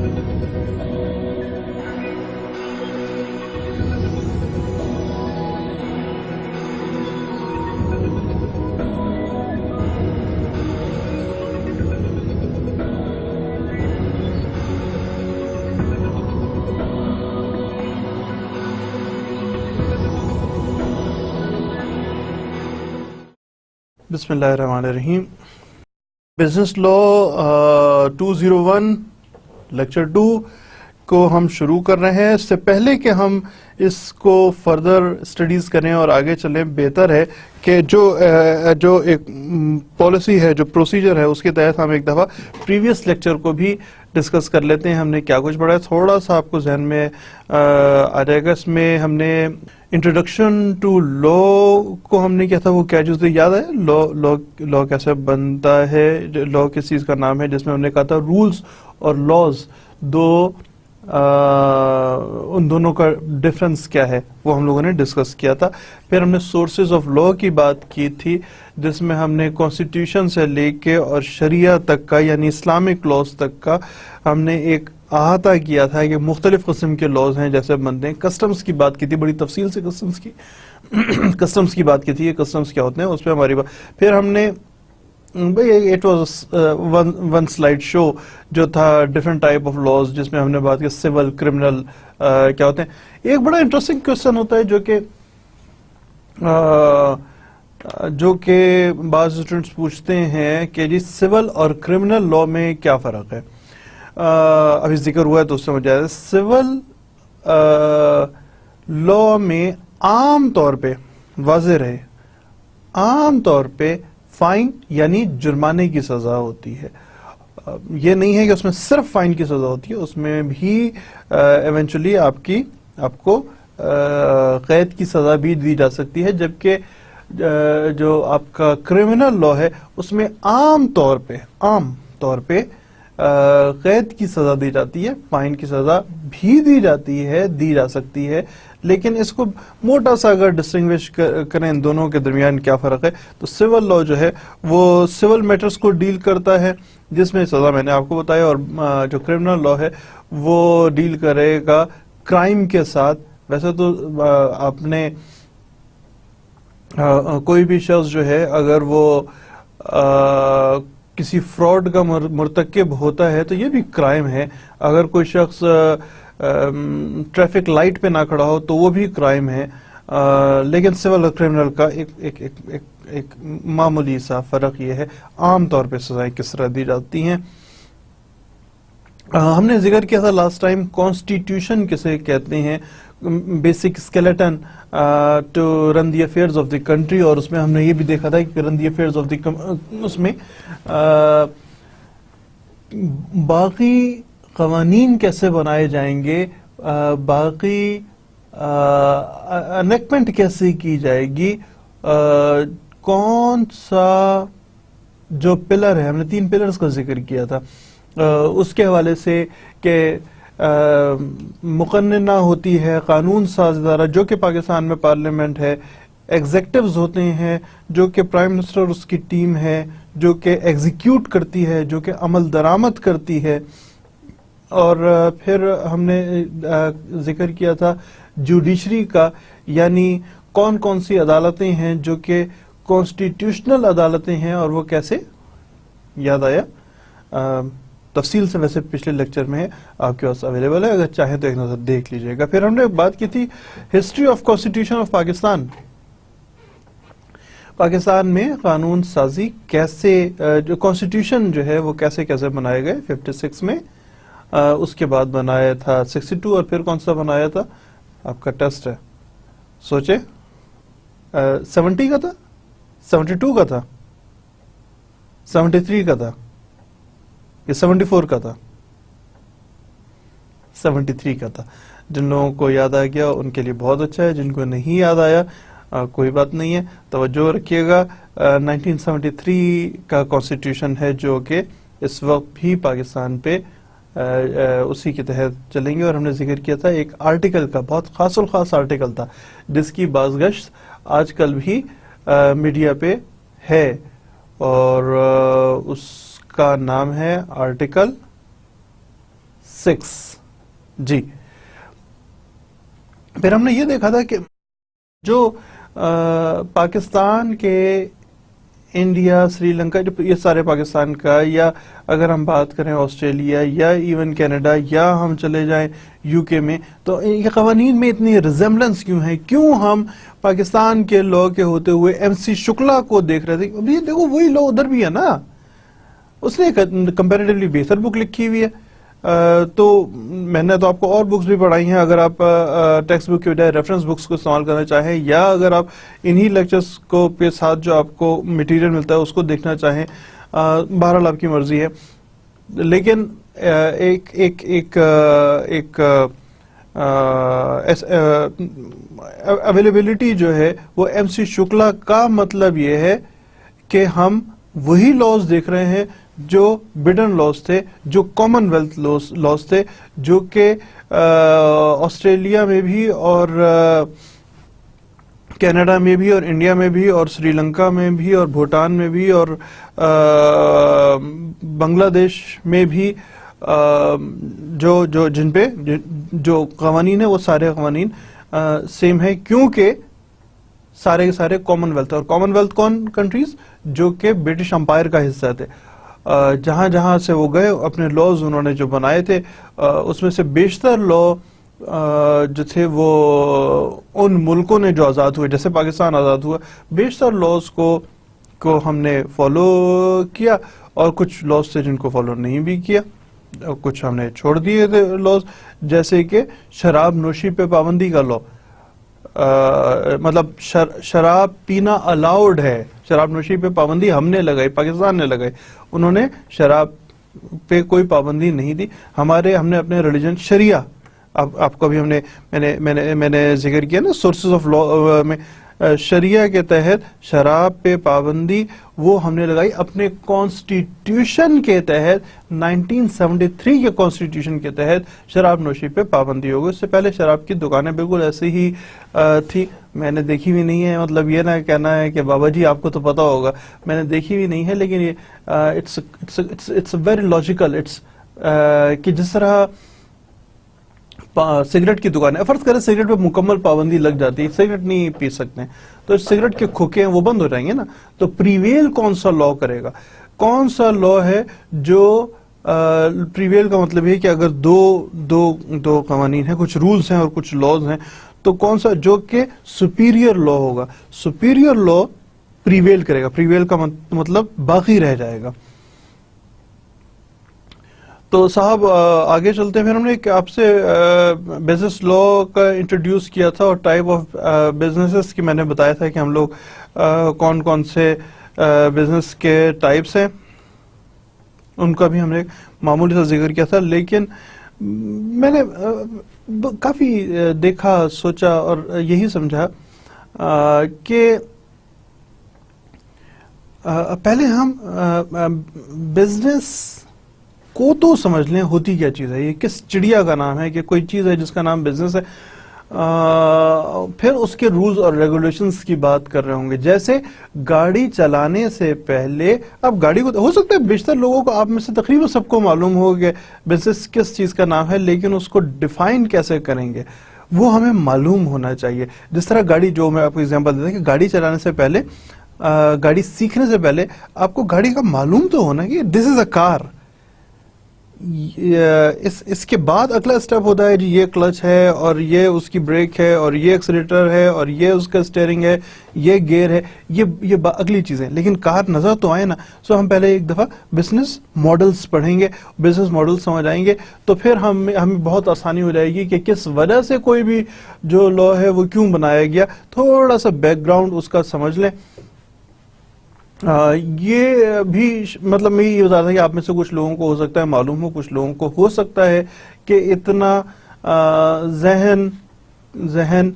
بسم اللہ الرحمن الرحیم. بزنس لا 201 لیکچر 2 کو ہم شروع کر رہے ہیں. اس سے پہلے کہ ہم اس کو فردر اسٹڈیز کریں اور آگے چلیں، بہتر ہے کہ جو ایک پالیسی ہے، جو پروسیجر ہے، اس کے تحت ہم ایک دفعہ پریویس لیکچر کو بھی ڈسکس کر لیتے ہیں. ہم نے کیا کچھ پڑھا ہے تھوڑا سا آپ کو ذہن میں آ جائے گا. اس میں ہم نے انٹروڈکشن ٹو لا کو ہم نے کیا تھا، وہ کیا چیز یاد ہے؟ لا کیسے بنتا ہے، لا کس چیز کا نام ہے، جس میں ہم نے کہا تھا رولز اور لاز ان دونوں کا ڈفرنس کیا ہے، وہ ہم لوگوں نے ڈسکس کیا تھا. پھر ہم نے سورسز آف لا کی بات کی تھی، جس میں ہم نے کانسٹیٹیوشن سے لے کے اور شریعہ تک کا، یعنی اسلامک لاز تک کا ہم نے ایک احاطہ کیا تھا کہ مختلف قسم کے لاز ہیں جیسے بنتے ہیں. کسٹمز کی بات کی تھی بڑی تفصیل سے، کسٹمز کی بات کی تھی، یہ کسٹمز کیا ہوتے ہیں اس پہ ہماری بات. پھر ہم نے اٹ واز ون سلائیڈ شو جو تھا ڈفرنٹ ٹائپ آف لاز، جس میں ہم نے بات کی سول، کرمنل کیا ہوتے ہیں. ایک بڑا انٹرسٹنگ کوشچن ہوتا ہے جو کہ بعض اسٹوڈنٹس پوچھتے ہیں کہ جی سول اور کرمنل لا میں کیا فرق ہے. ابھی ذکر ہوا ہے تو اس سے مجھے آیا. سول لا میں عام طور پہ واضح رہے، عام طور پہ فائن یعنی جرمانے کی سزا ہوتی ہے. یہ نہیں ہے کہ اس میں صرف فائن کی سزا ہوتی ہے، اس میں بھی ایونچولی آپ کو قید کی سزا بھی دی جا سکتی ہے. جبکہ جو آپ کا کرمنل لا ہے اس میں عام طور پہ قید کی سزا دی جاتی ہے، فائن کی سزا بھی دی جا سکتی ہے. لیکن اس کو موٹا سا اگر ڈسٹنگوش کریں ان دونوں کے درمیان کیا فرق ہے، تو سول لا جو ہے وہ سول میٹرز کو ڈیل کرتا ہے، جس میں سزا میں نے آپ کو بتایا، اور جو کرمنل لا ہے وہ ڈیل کرے گا کرائم کے ساتھ. ویسے تو آپ نے کوئی بھی شخص جو ہے اگر وہ کسی فراڈ کا مرتکب ہوتا ہے تو یہ بھی کرائم ہے. اگر کوئی شخص ٹریفک لائٹ پہ نہ کھڑا ہو تو وہ بھی کرائم ہے. لیکن سول اور کرمنل کا ایک معمولی سا فرق یہ ہے، عام طور پہ سزائیں کس طرح دی جاتی ہیں. ہم نے ذکر کیا تھا لاسٹ ٹائم کانسٹیٹیوشن کسے کہتے ہیں، basic skeleton to run the affairs of the country. اور اس میں ہم نے یہ بھی دیکھا تھا کہ رن دی افیئرز آف دی اس میں باقی قوانین کیسے بنائے جائیں گے، باقی انیکٹمنٹ کیسے کی جائے گی، کون سا جو پلر ہے، ہم نے 3 پلرز کا ذکر کیا تھا اس کے حوالے سے کہ مقننہ ہوتی ہے قانون ساز ادارہ جو کہ پاکستان میں پارلیمنٹ ہے، ایگزیکٹوز ہوتے ہیں جو کہ پرائم منسٹر اور اس کی ٹیم ہے جو کہ ایگزیکیوٹ کرتی ہے، جو کہ عمل درآمد کرتی ہے. اور پھر ہم نے ذکر کیا تھا جوڈیشری کا، یعنی کون کون سی عدالتیں ہیں جو کہ کانسٹیٹیوشنل عدالتیں ہیں، اور وہ کیسے. یاد آیا؟ تفصیل سے ویسے پچھلے لیکچر میں آپ کے پاس اویلیبل ہے، اگر چاہیں تو ایک نظر دیکھ لیجئے گا. پھر ہم نے بات کی تھی history of constitution of Pakistan. Pakistan میں قانون سازی کیسے، جو کانسٹیٹیوشن جو ہے وہ کیسے بنائے گئے 56 میں، اس کے بعد بنایا تھا 62، اور پھر کون سا بنایا تھا، آپ کا ٹیسٹ ہے سوچے، 70 کا تھا، 72 کا تھا، 73 کا تھا، یہ 74 کا تھا، 73 کا تھا. جن لوگوں کو یاد آ گیا ان کے لیے بہت اچھا ہے، جن کو نہیں یاد آیا کوئی بات نہیں ہے، توجہ رکھیے گا. 1973 کا کانسٹیٹیوشن ہے جو کہ اس وقت بھی پاکستان پہ اسی کے تحت چلیں گے. اور ہم نے ذکر کیا تھا ایک آرٹیکل کا، بہت خاص الخاص آرٹیکل تھا جس کی بازگشت آج کل بھی میڈیا پہ ہے، اور اس کا نام ہے آرٹیکل 6 جی. پھر ہم نے یہ دیکھا تھا کہ جو پاکستان کے انڈیا، سری لنکا، یہ سارے پاکستان کا، یا اگر ہم بات کریں آسٹریلیا یا ایون کینیڈا یا ہم چلے جائیں یو کے میں، تو یہ قوانین میں اتنی ریزمبلنس کیوں ہے؟ کیوں ہم پاکستان کے لا کے ہوتے ہوئے ایم سی شکلا کو دیکھ رہے تھے؟ ابھی دیکھو وہی لا ادھر بھی ہے نا، اس نے کمپیریٹیولی بہتر بک لکھی ہوئی ہے. تو میں نے تو آپ کو اور بکس بھی پڑھائی ہیں، اگر آپ ٹیکسٹ بک کے بجائے ریفرنس بکس کو استعمال کرنا چاہیں، یا اگر آپ انہی لیکچرز کو کے ساتھ جو آپ کو مٹیریل ملتا ہے اس کو دیکھنا چاہیں، بہرحال آپ کی مرضی ہے. لیکن ایک اویلیبلٹی جو ہے وہ ایم سی شکلا کا مطلب یہ ہے کہ ہم وہی لاز دیکھ رہے ہیں جو بڈن لاز تھے، جو کامن ویلتھ لاز تھے، جو کہ آسٹریلیا میں بھی اور کینیڈا میں بھی اور انڈیا میں بھی اور سری لنکا میں بھی اور بھوٹان میں بھی اور بنگلہ دیش میں بھی جن پہ جو قوانین ہیں وہ سارے قوانین سیم ہیں، کیونکہ سارے کے سارے کامن ویلتھ. اور کامن ویلتھ کون کنٹریز؟ جو کہ برٹش امپائر کا حصہ تھے. جہاں جہاں سے وہ گئے اپنے لاز انہوں نے جو بنائے تھے، اس میں سے بیشتر لا جو تھے وہ ان ملکوں نے جو آزاد ہوئے، جیسے پاکستان آزاد ہوا، بیشتر لاز کو ہم نے فالو کیا، اور کچھ لاز تھے جن کو فالو نہیں بھی کیا، کچھ ہم نے چھوڑ دیے تھے لاز، جیسے کہ شراب نوشی پہ پابندی کا لا. مطلب شراب پینا الاؤڈ ہے، شراب نوشی پہ پابندی ہم نے لگائی، پاکستان نے لگائی. انہوں نے شراب پہ کوئی پابندی نہیں دی. ہم نے اپنے ریلیجن شریعہ، آپ کو بھی میں نے ذکر کیا نا سورسز آف لا میں، شریعہ کے تحت شراب پہ پابندی وہ ہم نے لگائی اپنے کانسٹیٹیوشن کے تحت. 1973 کے کانسٹیٹیوشن کے تحت شراب نوشی پہ پابندی ہو گئی. اس سے پہلے شراب کی دکانیں بالکل ایسے ہی تھی. میں نے دیکھی بھی نہیں ہے، مطلب یہ نہ کہنا ہے کہ بابا جی آپ کو تو پتا ہوگا، میں نے دیکھی بھی نہیں ہے، لیکن یہ اٹس ویری لاجیکل. کہ جس طرح سگریٹ کی دکان ہے، فرض کریں سگریٹ پہ مکمل پابندی لگ جاتی ہے، سگریٹ نہیں پی سکتے ہیں، تو سگریٹ کے کھوکے ہیں وہ بند ہو جائیں گے نا. تو پریویل کون سا لا کرے گا؟ کون سا لا ہے جو پریویل کا مطلب ہے کہ اگر دو قوانین ہیں، کچھ رولز ہیں اور کچھ لاز ہیں، تو کون سا جو کہ سپیریئر لا ہوگا، سپیریئر لا پریویل کرے گا. پریویل کا مطلب باقی رہ جائے گا. تو صاحب آگے چلتے ہیں. پھر ہم نے آپ سے بزنس لا کا انٹروڈیوس کیا تھا، اور ٹائپ آف بزنسز کی میں نے بتایا تھا کہ ہم لوگ کون کون سے بزنس کے ٹائپس ہیں، ان کا بھی ہم نے معمولی سا ذکر کیا تھا. لیکن میں نے کافی دیکھا، سوچا اور یہی سمجھا کہ پہلے ہم بزنس کو تو سمجھ لیں ہوتی کیا چیز ہے، یہ کس چڑیا کا نام ہے، کہ کوئی چیز ہے جس کا نام بزنس ہے. پھر اس کے رولز اور ریگولیشنز کی بات کر رہے ہوں گے. جیسے گاڑی چلانے سے پہلے، اب گاڑی کو ہو سکتا ہے بیشتر لوگوں کو، آپ میں سے تقریباً سب کو معلوم ہو کہ بزنس کس چیز کا نام ہے، لیکن اس کو ڈیفائن کیسے کریں گے وہ ہمیں معلوم ہونا چاہیے. جس طرح گاڑی، جو میں آپ کو ایگزامپل دیتا ہوں کہ گاڑی چلانے سے پہلے، گاڑی سیکھنے سے پہلے آپ کو گاڑی کا معلوم تو ہونا کہ دس از اے کار. اس کے بعد اگلا اسٹیپ ہوتا ہے جی یہ کلچ ہے، اور یہ اس کی بریک ہے، اور یہ ایکسیلیٹر ہے، اور یہ اس کا اسٹیئرنگ ہے، یہ گیئر ہے، یہ اگلی چیزیں. لیکن کار نظر تو آئے نا. سو ہم پہلے ایک دفعہ بزنس ماڈلز پڑھیں گے، بزنس ماڈل سمجھ آئیں گے، تو پھر ہمیں بہت آسانی ہو جائے گی کہ کس وجہ سے کوئی بھی جو لا ہے وہ کیوں بنایا گیا. تھوڑا سا بیک گراؤنڈ اس کا سمجھ لیں. یہ بھی مطلب میں یہ بتا رہا تھا کہ آپ میں سے کچھ لوگوں کو ہو سکتا ہے معلوم ہو، کچھ لوگوں کو ہو سکتا ہے کہ اتنا ذہن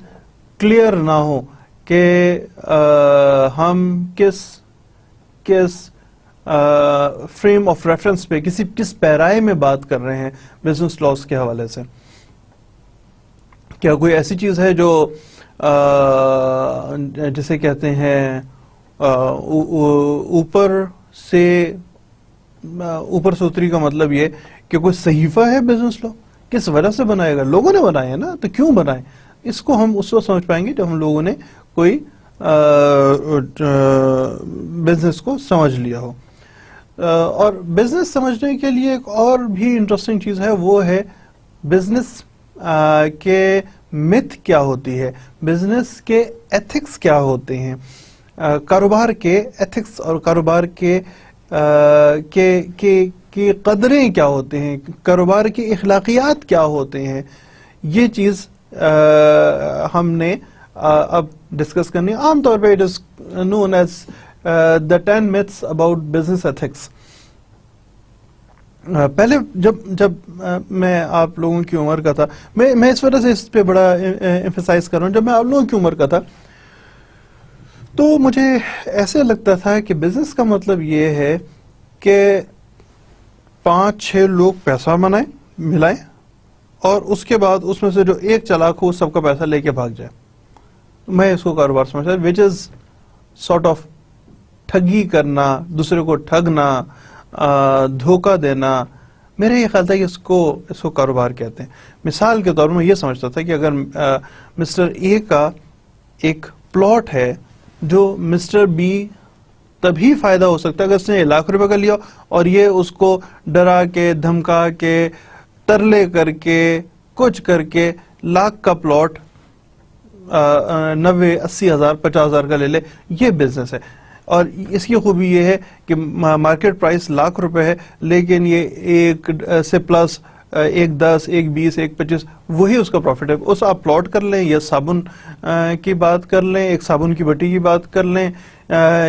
کلیئر نہ ہو کہ ہم کس فریم آف ریفرنس پہ، کس پیرائے میں بات کر رہے ہیں بزنس لاز کے حوالے سے. کیا کوئی ایسی چیز ہے جو جسے کہتے ہیں اوپر سے اتری کا مطلب یہ کہ کوئی صحیفہ ہے بزنس لا؟ کس وجہ سے بنائے گا؟ لوگوں نے بنائے ہیں نا، تو کیوں بنائے؟ اس کو ہم اس وقت سمجھ پائیں گے جب ہم لوگوں نے کوئی بزنس کو سمجھ لیا ہو. اور بزنس سمجھنے کے لیے ایک اور بھی انٹرسٹنگ چیز ہے، وہ ہے بزنس کے متھ کیا ہوتی ہے، بزنس کے ایتھکس کیا ہوتے ہیں، کاروبار کے ایتھکس اور کاروبار کے قدریں کیا ہوتے ہیں، کاروبار کی اخلاقیات کیا ہوتے ہیں. یہ چیز ہم نے اب ڈسکس کرنی. عام طور پہ it is known as the 10 myths about business ethics. پہلے جب میں آپ لوگوں کی عمر کا تھا، میں اس وجہ سے اس پہ بڑا ایمفیسائز کر رہا ہوں، جب میں آپ لوگوں کی عمر کا تھا تو مجھے ایسے لگتا تھا کہ بزنس کا مطلب یہ ہے کہ 5-6 لوگ پیسہ ملائیں اور اس کے بعد اس میں سے جو ایک چلاک ہو سب کا پیسہ لے کے بھاگ جائے. میں اس کو کاروبار سمجھتا ہوں، وچ از سارٹ آف ٹھگی کرنا، دوسرے کو ٹھگنا، دھوکہ دینا. میرے یہ خیال تھا کہ اس کو کاروبار کہتے ہیں. مثال کے طور پر میں یہ سمجھتا تھا کہ اگر مسٹر اے کا ایک پلاٹ ہے جو مسٹر بی تبھی فائدہ ہو سکتا ہے اگر اس نے 1 لاکھ روپے کا لیا اور یہ اس کو ڈرا کے دھمکا کے ترلے کر کے کچھ کر کے لاکھ کا پلاٹ 90, 80 ہزار 50 ہزار کا لے لے. یہ بزنس ہے. اور اس کی خوبی یہ ہے کہ مارکیٹ پرائس 1 لاکھ روپے ہے، لیکن یہ 1 سے پلس 1.10, 1.20, 1.25 وہی اس کا پروفٹ ہے. اس آپ پلاٹ کر لیں یا صابن کی بات کر لیں، ایک صابن کی بٹی کی بات کر لیں،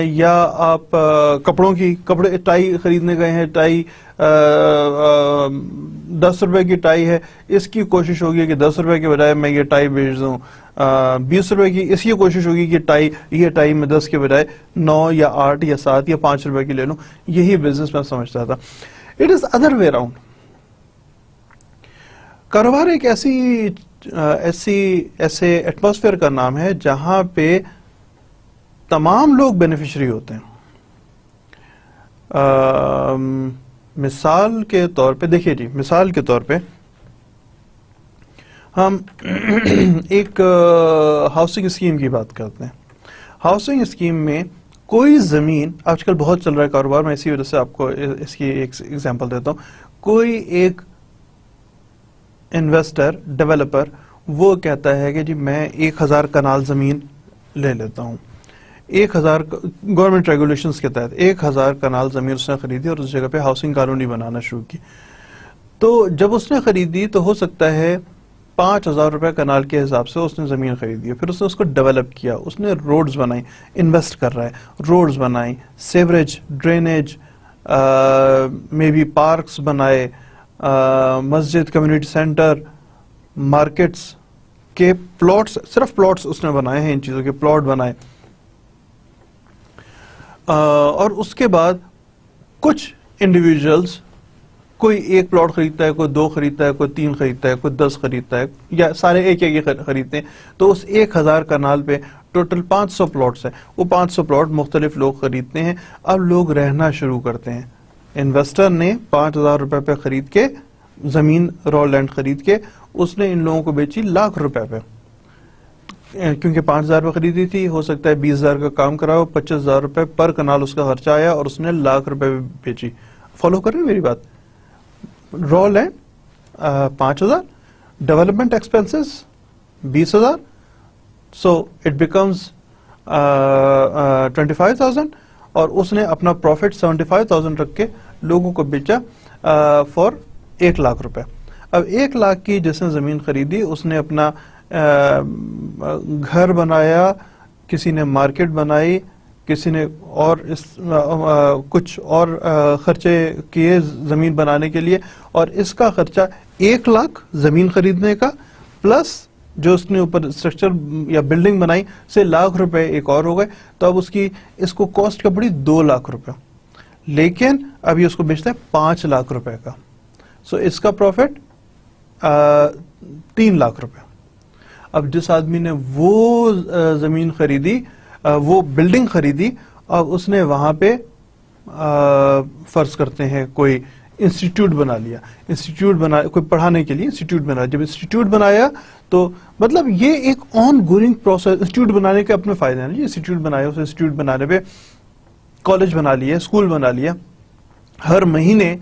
یا آپ کپڑے ٹائی خریدنے گئے ہیں، ٹائی 10 روپے کی ٹائی ہے، اس کی کوشش ہوگی کہ 10 روپے کے بجائے میں یہ ٹائی بیچ دوں 20 روپے کی. اس کی کوشش ہوگی کہ یہ ٹائی میں 10 کے بجائے 9 یا 8 یا 7 یا 5 روپے کی لے لوں. یہی بزنس میں سمجھتا تھا. It is other way around. کاروبار ایک ایسے ایٹماسفیئر کا نام ہے جہاں پہ تمام لوگ بینیفیشری ہوتے ہیں. مثال کے طور پہ دیکھیے جی، مثال کے طور پہ ہم ایک ہاؤسنگ اسکیم کی بات کرتے ہیں. ہاؤسنگ اسکیم میں کوئی زمین آج کل بہت چل رہا ہے کاروبار میں، اسی وجہ سے آپ کو اس کی ایک ایگزامپل دیتا ہوں. کوئی ایک انویسٹر ڈیولپر وہ کہتا ہے کہ جی میں 1000 کنال زمین لے لیتا ہوں. 1000 گورنمنٹ ریگولیشنز کے تحت 1000 کنال زمین اس نے خریدی اور اس جگہ پہ ہاؤسنگ کالونی بنانا شروع کی. تو جب اس نے خریدی تو ہو سکتا ہے 5000 روپے کنال کے حساب سے اس نے زمین خریدی، پھر اس نے اس کو ڈیولپ کیا، اس نے روڈز بنائی، انویسٹ کر رہا ہے، روڈز بنائی، sewerage, drainage, may be parks بنائے، مسجد، کمیونٹی سینٹر، مارکیٹس کے پلاٹس، صرف پلاٹس اس نے بنائے ہیں، ان چیزوں کے پلاٹ بنائے. اور اس کے بعد کچھ انڈیویجولز، کوئی 1 پلاٹ خریدتا ہے، کوئی 2 خریدتا ہے، کوئی 3 خریدتا ہے، کوئی 10 خریدتا ہے، یا سارے ایک خریدتے ہیں. تو اس 1000 کنال پہ ٹوٹل 500 پلاٹس ہیں. وہ 500 پلاٹ مختلف لوگ خریدتے ہیں. اب لوگ رہنا شروع کرتے ہیں. انویسٹر نے 5000 روپے پہ خرید کے زمین، را لینڈ خرید کے اس نے ان لوگوں کو بیچی 1 لاکھ روپے پہ، کیونکہ 5000 روپے خریدی تھی. ہو سکتا ہے 20000 کا کام کراؤ، 25000 روپے پر کنال اس کا خرچہ آیا اور اس نے 1 لاکھ روپے بیچی. فالو کر رہے ہیں میری بات؟ Raw land 5000، development expenses 20000، so it becomes 25000، اور اس نے اپنا پروفٹ 75000 رکھ کے لوگوں کو بیچا فار 1 لاکھ روپے. اب 1 لاکھ کی جس نے زمین خریدی اس نے اپنا گھر بنایا، کسی نے مارکیٹ بنائی، کسی نے اور کچھ اور خرچے کیے زمین بنانے کے لیے، اور اس کا خرچہ 1 لاکھ زمین خریدنے کا پلس جو اس نے اوپر اسٹرکچر یا بلڈنگ بنائی سے 1 لاکھ روپے ایک اور ہو گئے. تو اب اس کو کاسٹ کا پڑی 2 لاکھ روپے، لیکن اب یہ اس کو بیچتا ہے 5 لاکھ روپے کا. سو اس کا پروفٹ 3 لاکھ روپے. اب جس آدمی نے وہ زمین خریدی، وہ بلڈنگ خریدی، اب اس نے وہاں پہ فرض کرتے ہیں کوئی انسٹیٹیوٹ بنا لیا, کوئی پڑھانے کے لیے انسٹیٹیوٹ بنا, جب انسٹیٹیوٹ بنایا تو مطلب یہ ایک آن گوئنگ پروسیس. انسٹیٹیوٹ بنانے کے اپنے فائدے ہیں جی, انسٹیٹیوٹ بنایا, اس انسٹیٹیوٹ بنانے پہ کالج بنا لیا, اسکول بنا لیا, ہر مہینے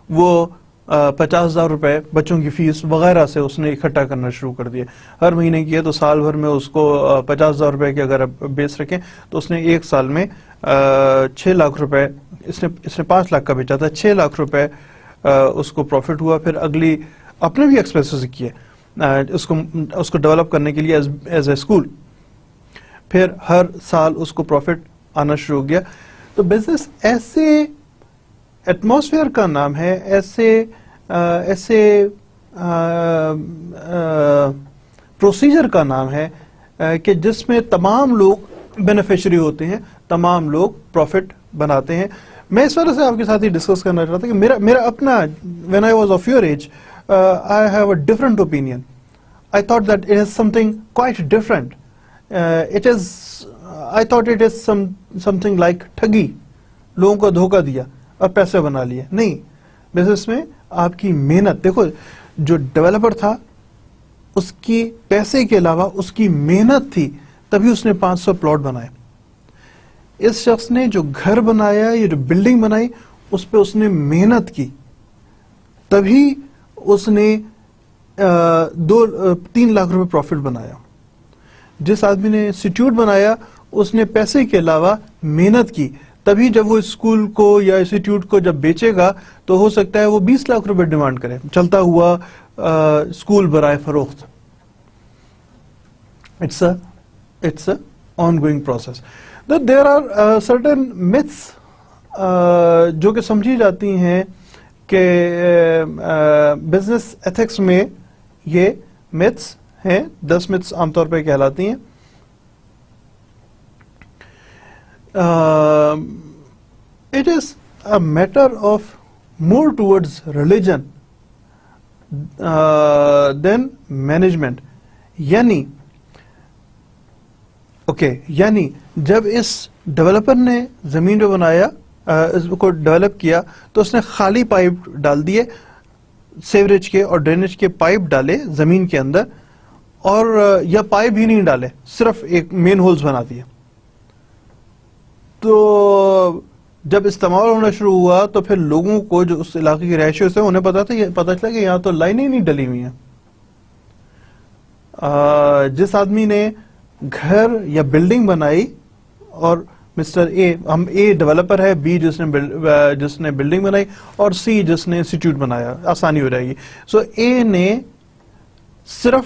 وہ 50,000 روپے بچوں کی فیس وغیرہ سے اس نے اکٹھا کرنا شروع کر دیا. ہر مہینے کی ہے تو سال بھر میں اس کو 50,000 روپے کے اگر بیس رکھیں تو اس نے ایک سال میں 6 لاکھ روپے, اس نے 5 لاکھ کا بیچا تھا, 6 لاکھ روپے اس کو پروفٹ ہوا. پھر اگلی اپنے بھی ایکسپینسز کیے اس کو ڈیولپ کرنے کے لیے ایز اے اسکول. پھر ہر سال اس کو پروفٹ آنا شروع ہو گیا. تو بزنس ایسے ایٹماسفیئر کا نام ہے, ایسے پروسیجر کا نام ہے کہ جس میں تمام لوگ بینیفیشری ہوتے ہیں, تمام لوگ پروفٹ بناتے ہیں. میں اس وجہ سے آپ کے ساتھ ہی ڈسکس کرنا چاہتا کہ میرا اپنا when I was of your age, I have a different opinion. I thought that it is something quite different. I thought it is something like ٹھگی, لوگوں کو دھوکہ دیا اور پیسے بنا لیے. نہیں, بزنس میں آپ کی محنت دیکھو, جو ڈیولپر تھا اس کی پیسے کے علاوہ اس کی محنت تھی, تبھی اس نے 500 پلاٹ بنائے. اس شخص نے جو گھر بنایا, یہ جو بلڈنگ بنائی, اس پہ اس نے محنت کی, تبھی اس نے 3 لاکھ روپے پروفٹ بنایا. جس آدمی نے انسٹیٹیوٹ بنایا اس نے پیسے کے علاوہ محنت کی, تبھی جب وہ اسکول کو یا انسٹیٹیوٹ کو جب بیچے گا تو ہو سکتا ہے وہ 20 لاکھ روپے ڈیمانڈ کرے, چلتا ہوا اسکول برائے فروخت. It's a on going process. There are certain myths جو کہ سمجھی جاتی ہیں کہ بزنس ایتھکس میں یہ myths ہیں. 10 myths عام طور پہ کہلاتی ہیں. It is a matter of more towards religion than management. یعنی جب اس ڈیولپر نے زمین پہ بنایا, اس کو ڈیولپ کیا, تو اس نے خالی پائپ ڈال دیے, سیوریج کے اور ڈرینیج کے پائپ ڈالے زمین کے اندر, اور یا پائپ ہی نہیں ڈالے, صرف ایک مین ہولز بنا دیے. تو جب استعمال ہونا شروع ہوا تو پھر لوگوں کو جو اس علاقے کے رہائشی سے انہیں پتا چلا کہ یہاں تو لائنیں نہیں ڈلی ہوئی ہیں. جس آدمی نے گھر یا بلڈنگ بنائی, اور مسٹر اے, ہم اے ڈیولپر ہے, بی جس نے بلڈنگ بنائی, اور سی جس نے انسٹیٹیوٹ بنایا, آسانی ہو جائے گی. سو اے نے صرف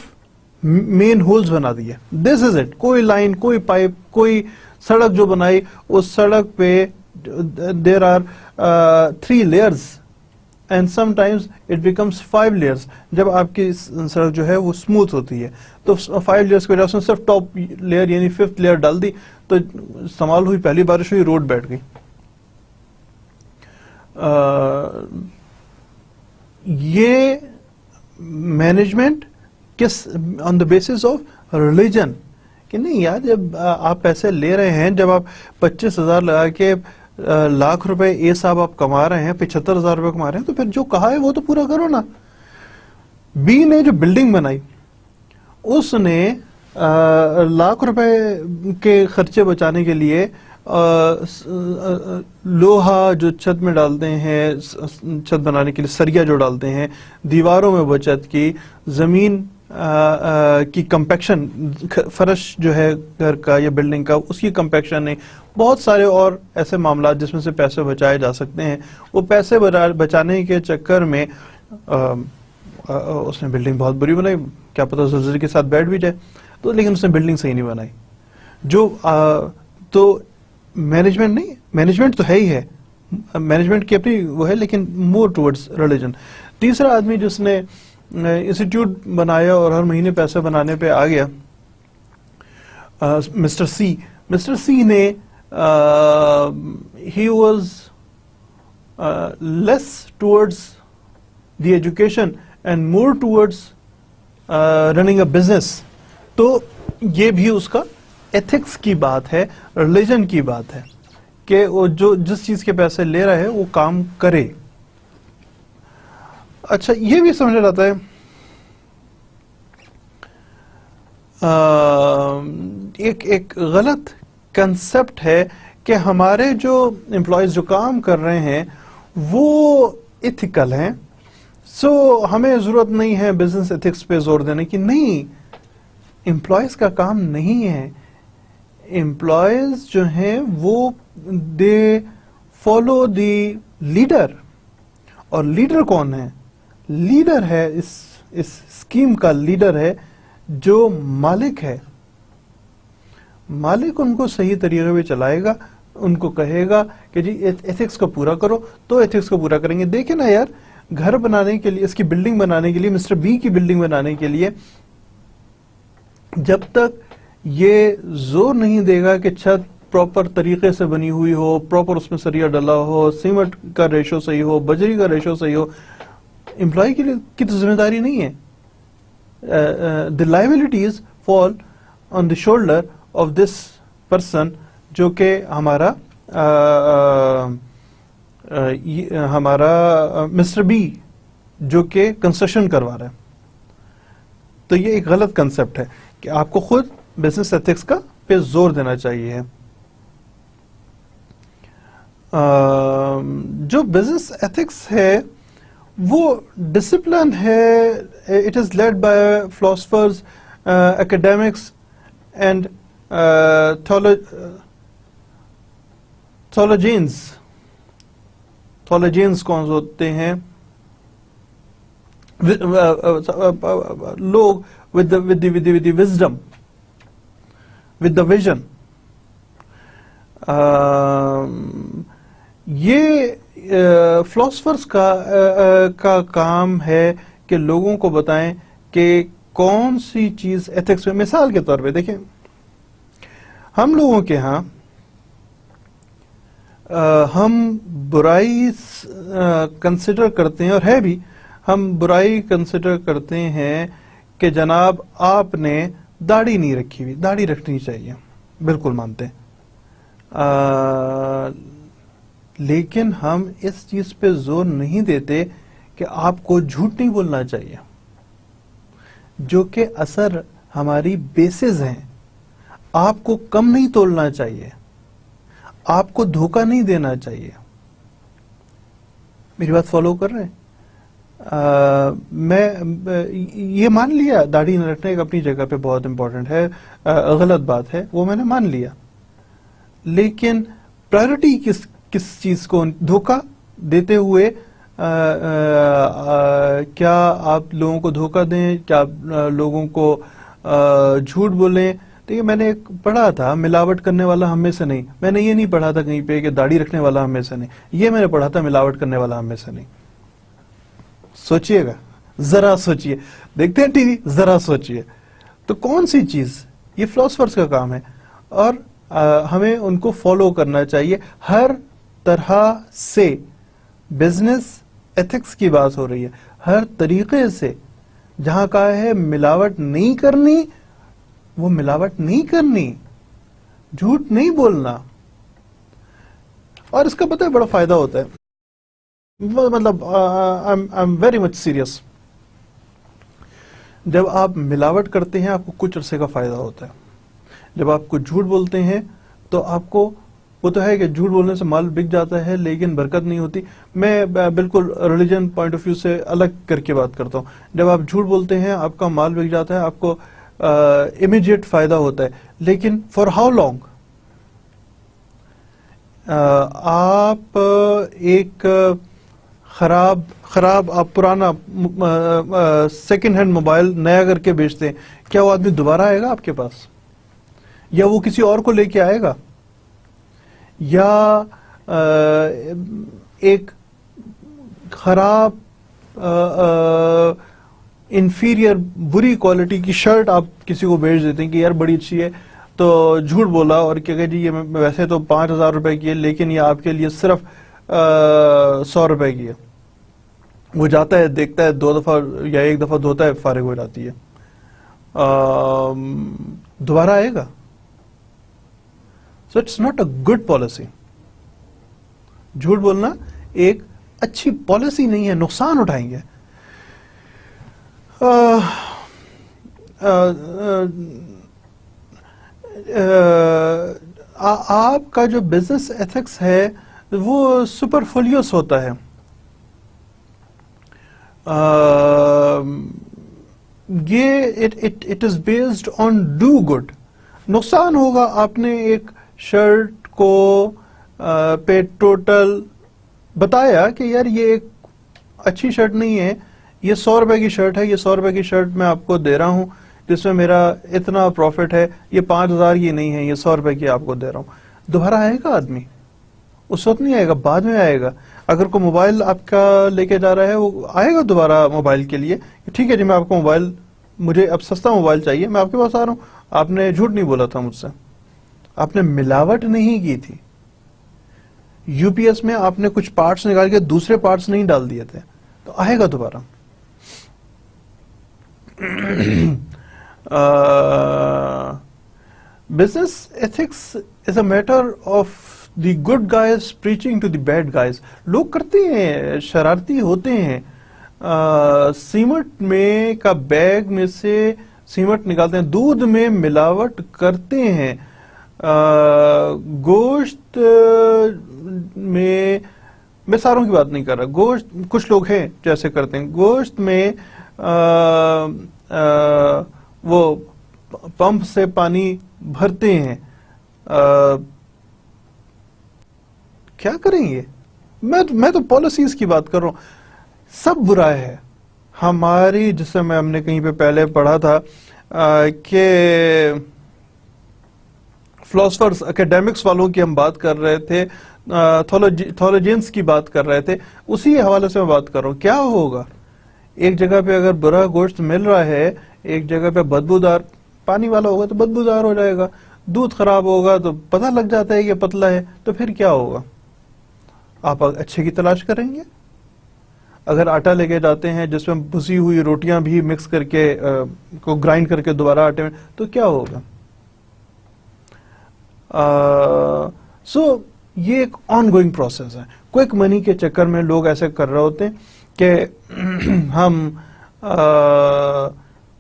مین ہولز بنا دیے, دس از اٹ. کوئی لائن, کوئی پائپ, کوئی سڑک جو بنائی, اس سڑک پہ there are 3 layers and sometimes it becomes 5 layers. جب آپ کی سڑک جو ہے وہ اسموتھ ہوتی ہے تو 5 layers کی وجہ سے صرف ٹاپ لیئر یعنی 5th لیئر ڈال دی, تو استعمال ہوئی, پہلی بارش ہوئی, روڈ بیٹھ گئی. یہ مینجمنٹ کس آن دا بیسس آف ریلیجن, کہ نہیں یار, جب آپ پیسے لے رہے ہیں, جب آپ 25,000 لگا کے لاکھ روپے اے صاحب آپ کما رہے ہیں, 75,000 روپے کما رہے ہیں, تو پھر جو کہا ہے وہ تو پورا کرو نا. بی نے جو بلڈنگ بنائی, اس نے لاکھ روپے کے خرچے بچانے کے لیے لوہا جو چھت میں ڈالتے ہیں, چھت بنانے کے لیے سریا جو ڈالتے ہیں, دیواروں میں بچت کی, زمین کی کمپیکشن, فرش جو ہے گھر کا یا بلڈنگ کا, اس کی کمپیکشن نہیں, بہت سارے اور ایسے معاملات جس میں سے پیسے بچائے جا سکتے ہیں. وہ پیسے بچانے کے چکر میں اس نے بلڈنگ بہت بری بنائی, کیا پتہ زلزلے کے ساتھ بیٹھ بھی جائے, تو لیکن اس نے بلڈنگ صحیح نہیں بنائی. جو تو مینجمنٹ نہیں, مینجمنٹ تو ہے ہی ہے, مینجمنٹ کی اپنی وہ ہے, لیکن مور ٹورڈز ریلیجن. تیسرا آدمی جس نے انسٹیٹیوٹ بنایا اور ہر مہینے پیسے بنانے پہ آ گیا, مسٹر سی. مسٹر سی نے he was less towards the education and more towards running a business. تو یہ بھی اس کا ایتھکس کی بات ہے, ریلیجن کی بات ہے, کہ وہ جو جس چیز کے پیسے لے رہا ہے وہ کام کرے. اچھا یہ بھی سمجھا جاتا ہے ایک غلط کنسپٹ ہے کہ ہمارے جو امپلائیز جو کام کر رہے ہیں وہ ایتھیکل ہیں، سو ہمیں ضرورت نہیں ہے بزنس ایتھکس پہ زور دینے کی. نہیں، امپلائیز کا کام نہیں ہے. امپلائیز جو ہیں وہ دے فالو دی لیڈر. اور لیڈر کون ہے؟ لیڈر ہے اس اسکیم کا لیڈر ہے جو مالک ہے. مالک ان کو صحیح طریقے پہ چلائے گا، ان کو کہے گا کہ جی ایتھکس کو پورا کرو تو ایتھکس کو پورا کریں گے. دیکھیں نا یار، گھر بنانے کے لیے، اس کی بلڈنگ بنانے کے لیے، مسٹر بی کی بلڈنگ بنانے کے لیے جب تک یہ زور نہیں دے گا کہ چھت پراپر طریقے سے بنی ہوئی ہو، پراپر اس میں سریا ڈلا ہو، سیمنٹ کا ریشو صحیح ہو، بجری کا ریشو صحیح ہو، امپلائی کی تو ذمہ داری نہیں ہے. the liabilities fall on the shoulder of this person جو کہ ہمارا مسٹر بی جو کہ کنسٹرکشن کروا رہا ہے. تو یہ ایک غلط کنسپٹ ہے کہ آپ کو خود بزنس ایتھکس کا پہ زور دینا چاہیے. جو بزنس ایتھکس ہے وہ ڈسپلن ہے. It is led by philosophers, academics and theologians کون ہوتے ہیں؟ لوگ with the wisdom, with the vision. یہ فلاسفرز کا کام ہے کہ لوگوں کو بتائیں کہ کون سی چیز ایتھکس میں. مثال کے طور پہ دیکھیں، ہم لوگوں کے ہاں ہم برائی کنسیڈر کرتے ہیں، اور ہے بھی، ہم برائی کنسیڈر کرتے ہیں کہ جناب آپ نے داڑھی نہیں رکھی ہوئی، داڑھی رکھنی چاہیے، بالکل مانتے ہیں. لیکن ہم اس چیز پہ زور نہیں دیتے کہ آپ کو جھوٹ نہیں بولنا چاہیے، جو کہ اثر ہماری بیسز ہیں. آپ کو کم نہیں تولنا چاہیے، آپ کو دھوکہ نہیں دینا چاہیے. میری بات فالو کر رہے ہیں؟ میں یہ مان لیا داڑھی نہ رکھنے ایک اپنی جگہ پہ بہت امپورٹنٹ ہے، غلط بات ہے، وہ میں نے مان لیا. لیکن پرائرٹی کس چیز کو؟ دھوکہ دیتے ہوئے کیا آپ لوگوں کو دھوکہ دیں؟ کیا آپ لوگوں کو جھوٹ بولیں؟ دیکھیے، میں نے ایک پڑھا تھا ملاوٹ کرنے والا ہم میں سے نہیں. میں نے یہ نہیں پڑھا تھا کہیں پہ کہ داڑھی رکھنے والا ہم میں سے نہیں. یہ میں نے پڑھا تھا ملاوٹ کرنے والا ہم میں سے نہیں. سوچئے گا، ذرا سوچئے. دیکھتے ہیں ٹی وی، ذرا سوچئے. تو کون سی چیز؟ یہ فلاسفرز کا کام ہے، اور ہمیں ان کو فالو کرنا چاہیے ہر طرح سے. بزنس ایتھکس کی بات ہو رہی ہے، ہر طریقے سے. جہاں کہا ہے ملاوٹ نہیں کرنی، وہ ملاوٹ نہیں کرنی، جھوٹ نہیں بولنا. اور اس کا پتہ ہے بڑا فائدہ ہوتا ہے. مطلب I am very much serious. جب آپ ملاوٹ کرتے ہیں آپ کو کچھ عرصے کا فائدہ ہوتا ہے. جب آپ کو جھوٹ بولتے ہیں تو آپ کو، وہ تو ہے کہ جھوٹ بولنے سے مال بک جاتا ہے لیکن برکت نہیں ہوتی. میں بالکل ریلیجن پوائنٹ آف ویو سے الگ کر کے بات کرتا ہوں. جب آپ جھوٹ بولتے ہیں آپ کا مال بک جاتا ہے، آپ کو امیڈیٹ فائدہ ہوتا ہے، لیکن فار ہاؤ لانگ؟ آپ ایک خراب آپ پرانا سیکنڈ ہینڈ موبائل نیا کر کے بیچتے ہیں، کیا وہ آدمی دوبارہ آئے گا آپ کے پاس؟ یا وہ کسی اور کو لے کے آئے گا؟ یا ایک خراب انفیریئر بری کوالٹی کی شرٹ آپ کسی کو بیچ دیتے ہیں کہ یار بڑی اچھی ہے، تو جھوٹ بولا اور کہ جی یہ ویسے تو 5,000 روپے کی ہے لیکن یہ آپ کے لیے صرف 100 روپے کی ہے. وہ جاتا ہے، دیکھتا ہے 2 دفعہ یا 1 دفعہ دھوتا ہے، فارغ ہو جاتی ہے. دوبارہ آئے گا؟ So it's not a good policy. جھوٹ بولنا ایک اچھی پالیسی نہیں ہے، نقصان اٹھائیں گے. آپ کا جو بزنس ایتھکس ہے وہ سپرفلیوس ہوتا ہے. یہ it is based on do good. نقصان ہوگا آپ نے ایک شرٹ کو پہ ٹوٹل بتایا کہ یار یہ ایک اچھی شرٹ نہیں ہے, یہ 100 روپے کی شرٹ ہے, یہ 100 روپے کی شرٹ میں آپ کو دے رہا ہوں جس میں میرا اتنا پروفٹ ہے, یہ 5000 کی نہیں ہے, یہ 100 روپے کی آپ کو دے رہا ہوں. دوبارہ آئے گا آدمی؟ اس وقت نہیں آئے گا, بعد میں آئے گا. اگر کوئی موبائل آپ کا لے کے جا رہا ہے وہ آئے گا دوبارہ موبائل کے لیے, ٹھیک ہے جی میں آپ کو موبائل, مجھے اب سستا موبائل چاہیے, میں آپ کے پاس آ رہا ہوں. آپ نے جھوٹ نہیں بولا تھا مجھ سے, آپ نے ملاوٹ نہیں کی تھی. یو پی ایس میں آپ نے کچھ پارٹس نکال کے دوسرے پارٹس نہیں ڈال دیے تھے, تو آئے گا دوبارہ. Business ethics is a matter of the good guys preaching to the bad guys. لوگ کرتے ہیں, شرارتی ہوتے ہیں. سیمنٹ میں کا بیگ میں سے سیمنٹ نکالتے ہیں, دودھ میں ملاوٹ کرتے ہیں, گوشت میں ساروں کی بات نہیں کر رہا, گوشت کچھ لوگ ہیں جیسے کرتے ہیں, گوشت میں وہ پمپ سے پانی بھرتے ہیں. کیا کریں گے؟ میں تو پالیسیز کی بات کر رہا ہوں. سب برا ہے ہماری, جس سے ہم نے کہیں پہ پہلے پڑھا تھا کہ فلاسفرز اکیڈیمکس والوں کی ہم بات کر رہے تھے, تھولوجینس کی بات کر رہے تھے, اسی حوالے سے میں بات کر رہا ہوں. کیا ہوگا ایک جگہ پہ اگر برا گوشت مل رہا ہے, ایک جگہ پہ بدبودار پانی والا ہوگا تو بدبودار ہو جائے گا, دودھ خراب ہوگا تو پتہ لگ جاتا ہے کہ پتلا ہے, تو پھر کیا ہوگا؟ آپ اچھے کی تلاش کریں گے. اگر آٹا لے کے جاتے ہیں جس میں بھسی ہوئی روٹیاں بھی مکس کر کے کو گرائنڈ کر کے دوبارہ آٹے میں, تو کیا ہوگا؟ سو یہ ایک آن گوئنگ پروسیس ہے. کوئک منی کے چکر میں لوگ ایسے کر رہے ہوتے ہیں کہ ہم